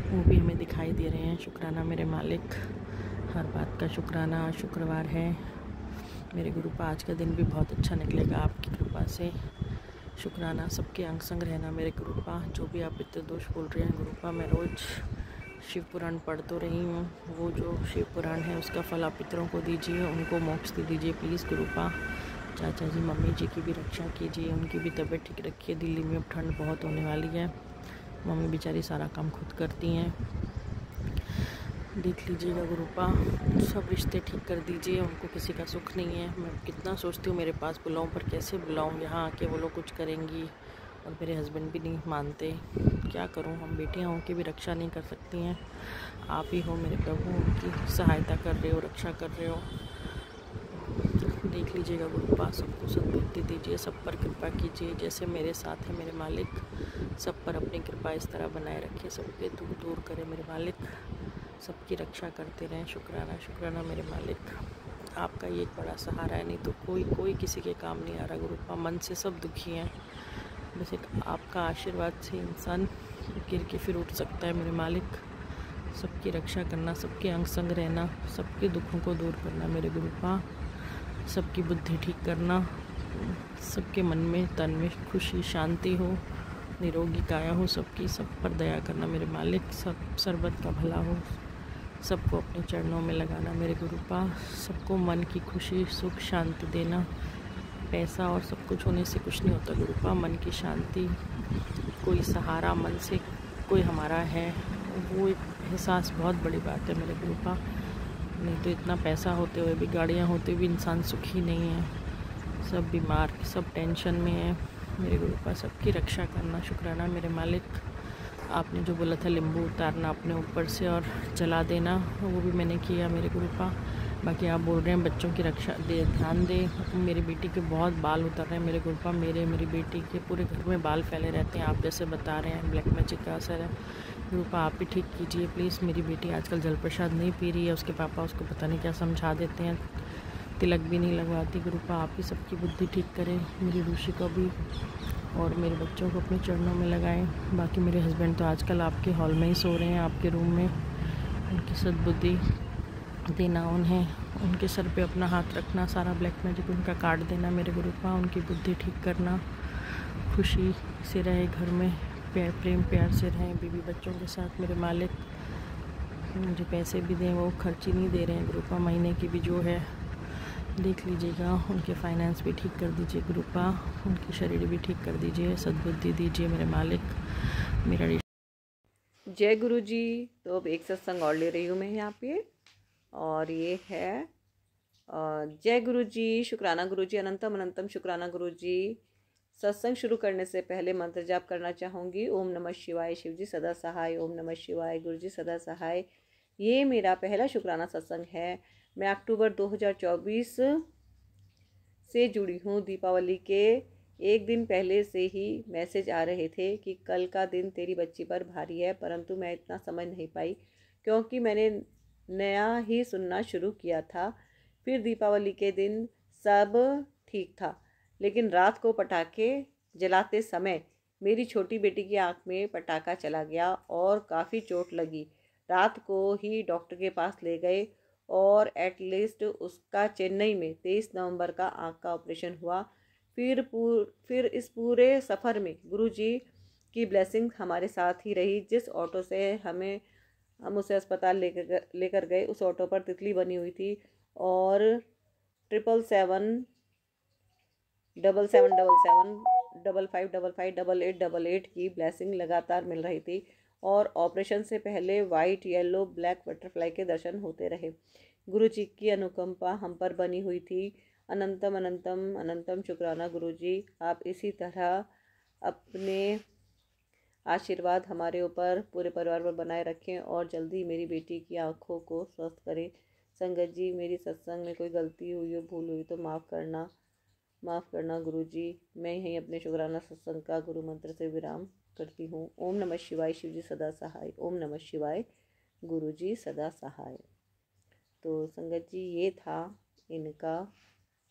वो भी हमें दिखाई दे रहे हैं। शुक्राना मेरे मालिक, हर बात का शुक्राना। आज शुक्रवार है मेरे गुरुपा, आज का दिन भी बहुत अच्छा निकलेगा आपकी कृपा से। शुक्राना, सबके अंग संग रहना मेरे गुरुपा। जो भी आप पितृ दोष बोल रहे हैं गुरुपा, मैं रोज़ शिव पुराण पढ़ तो रही हूँ, वो जो शिव पुराण है उसका फल आप पितरों को दीजिए, उनको मोक्ष दे दीजिए प्लीज़ गुरुपा। चाचा जी मम्मी जी की भी रक्षा कीजिए, उनकी भी तबीयत ठीक रखिए। दिल्ली में अब ठंड बहुत होने वाली है, मम्मी बेचारी सारा काम खुद करती हैं। देख लीजिएगा गुरुपा, सब रिश्ते ठीक कर दीजिए, उनको किसी का सुख नहीं है। मैं कितना सोचती हूँ मेरे पास बुलाऊँ, पर कैसे बुलाऊँ, यहाँ आके वो लोग कुछ करेंगी और मेरे हस्बैंड भी नहीं मानते। क्या करूँ, हम बेटियाँ होकर भी रक्षा नहीं कर सकती हैं। आप ही हो मेरे प्रभु, उनकी सहायता कर रहे हो, रक्षा कर रहे हो। देख लीजिएगा गुरुपा, सबको सद्बुद्धि दीजिए, सब पर कृपा कीजिए। जैसे मेरे साथ है मेरे मालिक, सब पर अपनी कृपा इस तरह बनाए रखिए, सबके दुख दूर करें मेरे मालिक, सबकी रक्षा करते रहें। शुक्राना शुक्राना मेरे मालिक, आपका ये एक बड़ा सहारा है, नहीं तो कोई किसी के काम नहीं आ रहा गुरुपा। मन से सब दुखी हैं, बस एक आपका आशीर्वाद से इंसान गिर के फिर उठ सकता है मेरे मालिक। सबकी रक्षा करना, सबके अंग संग रहना, सबके दुखों को दूर करना मेरे गुरुपा। सबकी बुद्धि ठीक करना, सबके मन में तन में खुशी शांति हो, निरोगी काया हो सबकी, सब पर दया करना मेरे मालिक। सब सर्वत का भला हो, सबको अपने चरणों में लगाना मेरे गुरुपा। सबको मन की खुशी सुख शांति देना। पैसा और सब कुछ होने से कुछ नहीं होता गुरुपा, मन की शांति, कोई सहारा मन से कोई हमारा है, वो एक एहसास बहुत बड़ी बात है मेरे गुरुपा। नहीं तो इतना पैसा होते हुए भी, गाड़ियाँ होते हुए भी इंसान सुखी नहीं है। सब बीमार, सब टेंशन में है मेरे गुरुपा। सबकी रक्षा करना। शुक्राना मेरे मालिक, आपने जो बोला था नींबू उतारना अपने ऊपर से और जला देना, वो भी मैंने किया मेरे गुरुपा। बाकी आप बोल रहे हैं बच्चों की रक्षा दे, ध्यान दे। मेरी बेटी के बहुत बाल उतर रहे हैं मेरे गुरुपा, मेरी बेटी के पूरे घर में बाल फैले रहते हैं, आप जैसे बता रहे हैं ब्लैक मैजिक का असर है गुरुपा। आप ही ठीक कीजिए प्लीज़। मेरी बेटी आजकल जल प्रसाद नहीं पी रही है, उसके पापा उसको पता नहीं क्या समझा देते हैं, तिलक भी नहीं लगवाती गुरुपा। आप ही सबकी बुद्धि ठीक करें, मेरी ऋषि को भी और मेरे बच्चों को अपने चरणों में लगाएं। बाकी मेरे हस्बैंड तो आजकल आपके हॉल में ही सो रहे हैं, आपके रूम में। उनकी सद्बुद्धि देना उन्हें, उनके सर पे अपना हाथ रखना, सारा ब्लैक मैजिक उनका काट देना मेरे गुरुपा। उनकी बुद्धि ठीक करना, खुशी से रहे घर में, प्रेम प्यार से रहें बीवी बच्चों के साथ मेरे मालिक। मुझे पैसे भी दें, वो खर्ची नहीं दे रहे हैं गुरुपा, महीने की भी जो है देख लीजिएगा। उनके फाइनेंस भी ठीक कर दीजिए गुरुपा, उनकी शरीर भी ठीक कर दीजिए, सद्बुद्धि दीजिए मेरे मालिक। मेरा जय गुरु जी। तो अब एक सत्संग और ले रही हूँ मैं यहाँ पे, और ये है जय गुरु जी, शुक्राना गुरु जी, अनंतम अनंतम शुक्राना गुरु जी। सत्संग शुरू करने से पहले मंत्र जाप करना चाहूँगी। ओम नमः शिवाय, शिव जी सदा सहाय। ओम नमः शिवाय, गुरु जी सदा सहाय। ये मेरा पहला शुक्राना सत्संग है। मैं अक्टूबर 2024 से जुड़ी हूँ। दीपावली के एक दिन पहले से ही मैसेज आ रहे थे कि कल का दिन तेरी बच्ची पर भारी है, परंतु मैं इतना समझ नहीं पाई क्योंकि मैंने नया ही सुनना शुरू किया था। फिर दीपावली के दिन सब ठीक था, लेकिन रात को पटाखे जलाते समय मेरी छोटी बेटी की आंख में पटाखा चला गया और काफ़ी चोट लगी। रात को ही डॉक्टर के पास ले गए और एटलीस्ट उसका चेन्नई में 23 नवंबर का आंख का ऑपरेशन हुआ। फिर इस पूरे सफ़र में गुरुजी की ब्लेसिंग हमारे साथ ही रही। जिस ऑटो से हम उसे अस्पताल लेकर गए, उस ऑटो पर तितली बनी हुई थी और 777 777 5555 8888 की ब्लेसिंग लगातार मिल रही थी और ऑपरेशन से पहले वाइट, येलो, ब्लैक बटरफ्लाई के दर्शन होते रहे। गुरु जी की अनुकंपा हम पर बनी हुई थी। अनंतम अनंतम अनंतम शुक्राना गुरु जी। आप इसी तरह अपने आशीर्वाद हमारे ऊपर, पूरे परिवार पर बनाए रखें और जल्दी मेरी बेटी की आंखों को स्वस्थ करें। संगत जी, मेरी सत्संग में कोई गलती हुई हो, भूल हुई तो माफ़ करना गुरु जी। मैं यहीं अपने शुक्राना सत्संग का गुरु मंत्र से विराम करती हूँ। ओम नमः शिवाय, शिव जी सदा सहाय। ओम नमः शिवाय, गुरु जी सदा सहाय। तो संगत जी, ये था इनका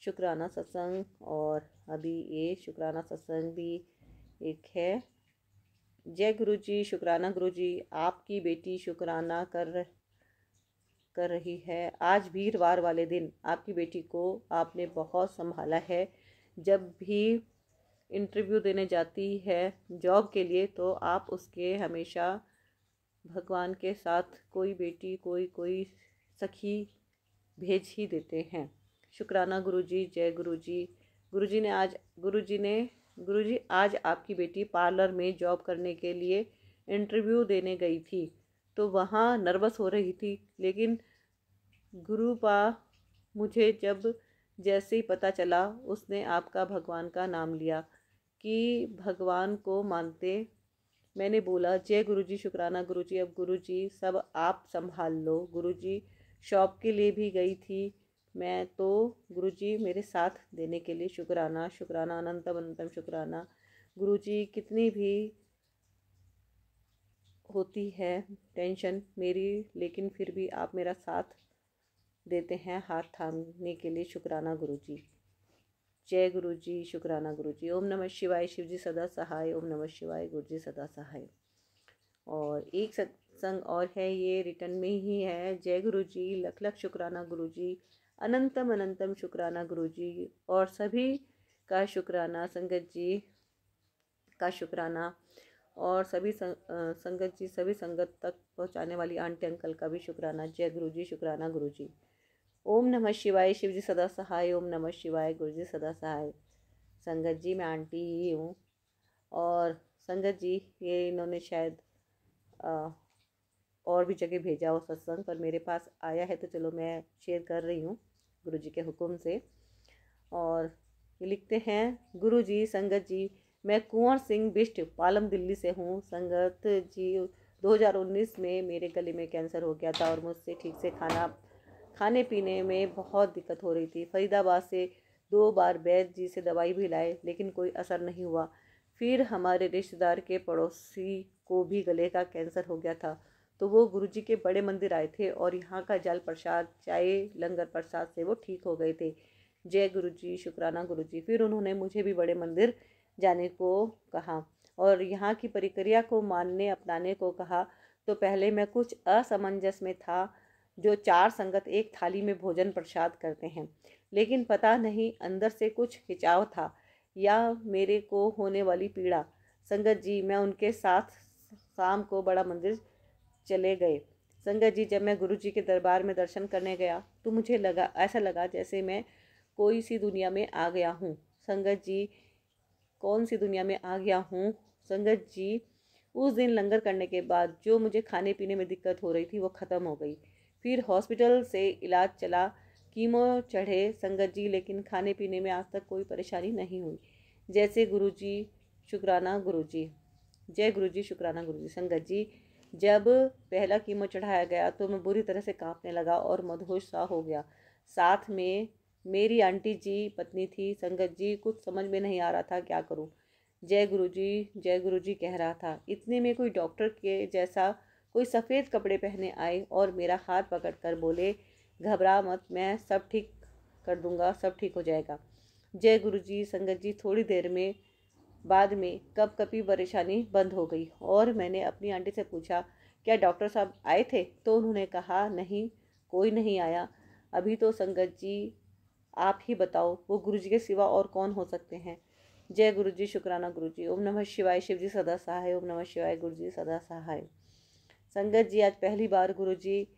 शुक्राना सत्संग और अभी ये शुक्राना सत्संग भी एक है। जय गुरु जी, शुक्राना गुरु जी। आपकी बेटी शुक्राना कर रही है। आज वीरवार वाले दिन आपकी बेटी को आपने बहुत संभाला है। जब भी इंटरव्यू देने जाती है जॉब के लिए तो आप उसके हमेशा भगवान के साथ कोई बेटी, कोई सखी भेज ही देते हैं। शुक्राना गुरु जी। जय गुरु जी। गुरु जी आज आपकी बेटी पार्लर में जॉब करने के लिए इंटरव्यू देने गई थी तो वहाँ नर्वस हो रही थी, लेकिन गुरुपा मुझे जैसे ही पता चला उसने आपका भगवान का नाम लिया कि भगवान को मानते। मैंने बोला जय गुरुजी, शुक्राना गुरुजी। अब गुरुजी सब आप संभाल लो। गुरुजी शॉप के लिए भी गई थी मैं, तो गुरुजी मेरे साथ देने के लिए शुक्राना शुक्राना अनंतम अनंतम शुक्राना। गुरुजी कितनी भी होती है टेंशन मेरी, लेकिन फिर भी आप मेरा साथ देते हैं हाथ थामने के लिए। शुक्राना गुरुजी। जय गुरुजी, शुक्राना गुरुजी। ओम नमः शिवाय, शिव जी सदा सहाय। ओम नमः शिवाय, गुरुजी सदा सहाय। और एक सत्संग और है, ये रिटर्न में ही है। जय गुरुजी, लख लख शुक्राना गुरुजी। अनंतम अनंतम शुक्राना गुरुजी। और सभी का शुक्राना, संगत जी का शुक्राना और सभी संगत जी, सभी संगत तक पहुंचाने वाली आंटी अंकल का भी शुक्राना। जय गुरुजी, शुक्राना गुरुजी। ओम नमः शिवाय, शिव जी सदा सहाय। ओम नमः शिवाय, गुरुजी सदा सहाय। संगत जी, मैं आंटी ही हूँ और संगत जी ये इन्होंने शायद और भी जगह भेजा हो सत्संग, पर मेरे पास आया है तो चलो मैं शेयर कर रही हूँ गुरुजी के हुक्म से। और ये लिखते हैं, गुरुजी, संगत जी, मैं कुंवर सिंह बिष्ट, पालम दिल्ली से हूँ। संगत जी 2019 में मेरे गले में कैंसर हो गया था और मुझसे ठीक से खाने पीने में बहुत दिक्कत हो रही थी। फरीदाबाद से 2 बार वैद्य जी से दवाई भी लाए, लेकिन कोई असर नहीं हुआ। फिर हमारे रिश्तेदार के पड़ोसी को भी गले का कैंसर हो गया था, तो वो गुरुजी के बड़े मंदिर आए थे और यहाँ का जल प्रसाद, चाय, लंगर प्रसाद से वो ठीक हो गए थे। जय गुरुजी, शुक्राना गुरुजी। फिर उन्होंने मुझे भी बड़े मंदिर जाने को कहा और यहाँ की प्रक्रिया को मानने अपनाने को कहा। तो पहले मैं कुछ असमंजस में था, जो 4 संगत एक थाली में भोजन प्रसाद करते हैं, लेकिन पता नहीं अंदर से कुछ खिंचाव था या मेरे को होने वाली पीड़ा। संगत जी, मैं उनके साथ शाम को बड़ा मंदिर चले गए। संगत जी, जब मैं गुरुजी के दरबार में दर्शन करने गया तो मुझे ऐसा लगा जैसे मैं कोई सी दुनिया में आ गया हूँ। संगत जी, कौन सी दुनिया में आ गया हूँ। संगत जी, उस दिन लंगर करने के बाद जो मुझे खाने पीने में दिक्कत हो रही थी वो ख़त्म हो गई। फिर हॉस्पिटल से इलाज चला, कीमो चढ़े संगत जी, लेकिन खाने पीने में आज तक कोई परेशानी नहीं हुई। जैसे गुरुजी, शुक्राना गुरुजी। जय गुरुजी, शुक्राना गुरुजी। संगत जी, जब पहला कीमो चढ़ाया गया तो मैं बुरी तरह से कांपने लगा और मदहोश सा हो गया। साथ में मेरी आंटी जी पत्नी थी। संगत जी, कुछ समझ में नहीं आ रहा था क्या करूं। जय गुरुजी कह रहा था। इतने में कोई डॉक्टर के जैसा कोई सफ़ेद कपड़े पहने आए और मेरा हाथ पकड़कर बोले, घबरा मत, मैं सब ठीक कर दूंगा, सब ठीक हो जाएगा। जय गुरु जी। संगत जी, थोड़ी देर में बाद में कपकपी परेशानी बंद हो गई और मैंने अपनी आंटी से पूछा, क्या डॉक्टर साहब आए थे? तो उन्होंने कहा, नहीं, कोई नहीं आया अभी तो। संगत जी, आप ही बताओ, वो गुरु जी के सिवा और कौन हो सकते हैं? जय गुरु जी। शुक्राना गुरु जी। ओम नमः शिवाय। शिव जी सदा सहाय। ओम नमः शिवाय। गुरु जी सदा सहाय। संगत जी, आज पहली बार गुरु जी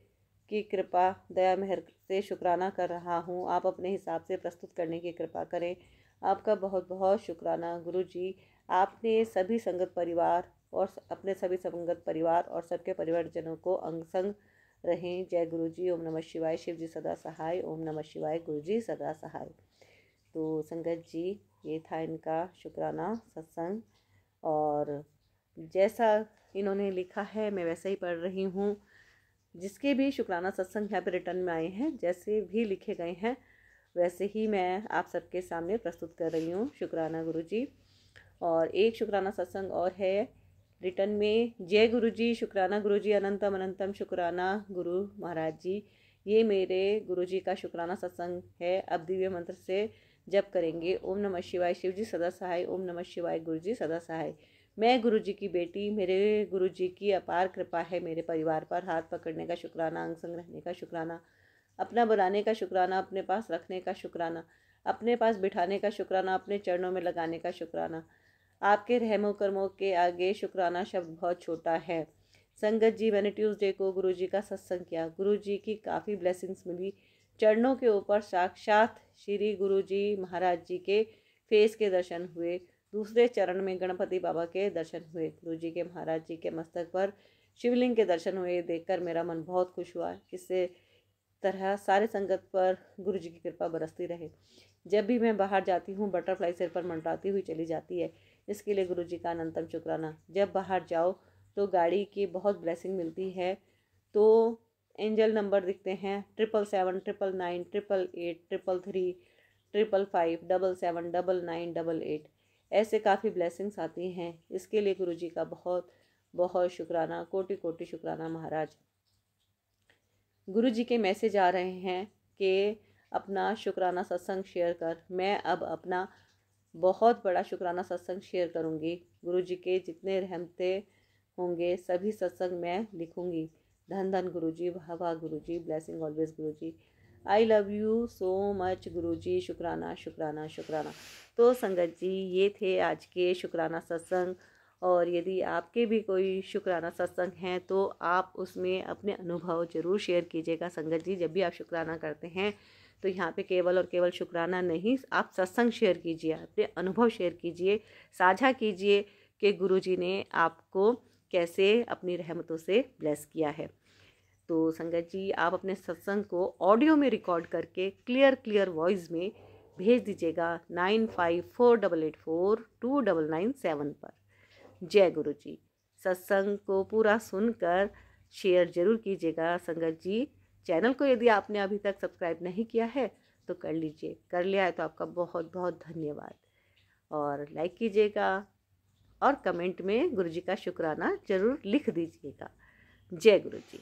की कृपा दया मेहर से शुक्राना कर रहा हूँ। आप अपने हिसाब से प्रस्तुत करने की कृपा करें। आपका बहुत बहुत शुक्राना गुरु जी। आपने सभी संगत परिवार और अपने सभी संगत परिवार और सबके परिवारजनों को अंग संग रहें। जय गुरु जी। ओम नमः शिवाय। शिव जी सदा सहाय। ओम नमः शिवाय। गुरु जी सदा सहाय। तो संगत जी, ये था इनका शुक्राना सत्संग और जैसा इन्होंने लिखा है मैं वैसा ही पढ़ रही हूँ। जिसके भी शुक्राना सत्संग यहाँ पे रिटर्न में आए हैं, जैसे भी लिखे गए हैं वैसे ही मैं आप सबके सामने प्रस्तुत कर रही हूँ। शुक्राना गुरु जी। और एक शुक्राना सत्संग और है रिटर्न में। जय गुरु जी। शुक्राना गुरु जी। अनंतम अनंतम शुक्राना गुरु महाराज जी। ये मेरे गुरु जी का शुक्राना सत्संग है। अब दिव्य मंत्र से जप करेंगे। ओम नमः शिवाय। शिव जी सदा सहाय। ओम नमः शिवाय। गुरु जी सदा सहाय। मैं गुरु जी की बेटी, मेरे गुरु जी की अपार कृपा है मेरे परिवार पर। हाथ पकड़ने का शुक्राना, अंग संग रहने का शुक्राना, अपना बनाने का शुक्राना, अपने पास रखने का शुक्राना, अपने पास बिठाने का शुक्राना, अपने चरणों में लगाने का शुक्राना। आपके रहमो कर्मों के आगे शुक्राना शब्द बहुत छोटा है। संगत जी, मैंने ट्यूसडे को गुरु जी का सत्संग किया। गुरु जी की काफ़ी ब्लेसिंग्स मिली। चरणों के ऊपर साक्षात श्री गुरु जी महाराज जी के फेस के दर्शन हुए। दूसरे चरण में गणपति बाबा के दर्शन हुए। गुरु जी के महाराज जी के मस्तक पर शिवलिंग के दर्शन हुए। देखकर मेरा मन बहुत खुश हुआ। इससे तरह सारे संगत पर गुरु जी की कृपा बरसती रहे। जब भी मैं बाहर जाती हूँ बटरफ्लाई सिर पर मंडराती हुई चली जाती है। इसके लिए गुरु जी का अनंतम शुक्राना। जब बाहर जाओ तो गाड़ी की बहुत ब्लेसिंग मिलती है। तो एंजल नंबर दिखते हैं 777, 999, 888, 333, 555, 77, 99, 88। ऐसे काफ़ी ब्लेसिंग्स आती हैं। इसके लिए गुरु जी का बहुत बहुत शुक्राना, कोटि कोटि शुक्राना महाराज। गुरु जी के मैसेज आ रहे हैं कि अपना शुक्राना सत्संग शेयर कर। मैं अब अपना बहुत बड़ा शुक्राना सत्संग शेयर करूंगी। गुरु जी के जितने रहमते होंगे सभी सत्संग मैं लिखूंगी। धन धन गुरु जी, वाह वाह गुरु जी, blessing always guru ji, I love you so much guru ji. शुक्राना शुक्राना शुक्राना। तो संगत जी, ये थे आज के शुक्राना सत्संग। और यदि आपके भी कोई शुक्राना सत्संग हैं तो आप उसमें अपने अनुभव ज़रूर शेयर कीजिएगा। संगत जी, जब भी आप शुक्राना करते हैं तो यहाँ पे केवल और केवल शुक्राना नहीं, आप सत्संग शेयर कीजिए, अपने अनुभव शेयर कीजिए, साझा कीजिए कि गुरु जी ने आपको कैसे अपनी रहमतों से ब्लेस किया है। तो संगत जी, आप अपने सत्संग को ऑडियो में रिकॉर्ड करके क्लियर वॉइस में भेज दीजिएगा 9548842997 पर। जय गुरु जी। सत्संग को पूरा सुनकर शेयर जरूर कीजिएगा। संगत जी, चैनल को यदि आपने अभी तक सब्सक्राइब नहीं किया है तो कर लीजिए। कर लिया है तो आपका बहुत बहुत धन्यवाद। और लाइक कीजिएगा और कमेंट में गुरु जी का शुक्राना जरूर लिख दीजिएगा। जय गुरु जी।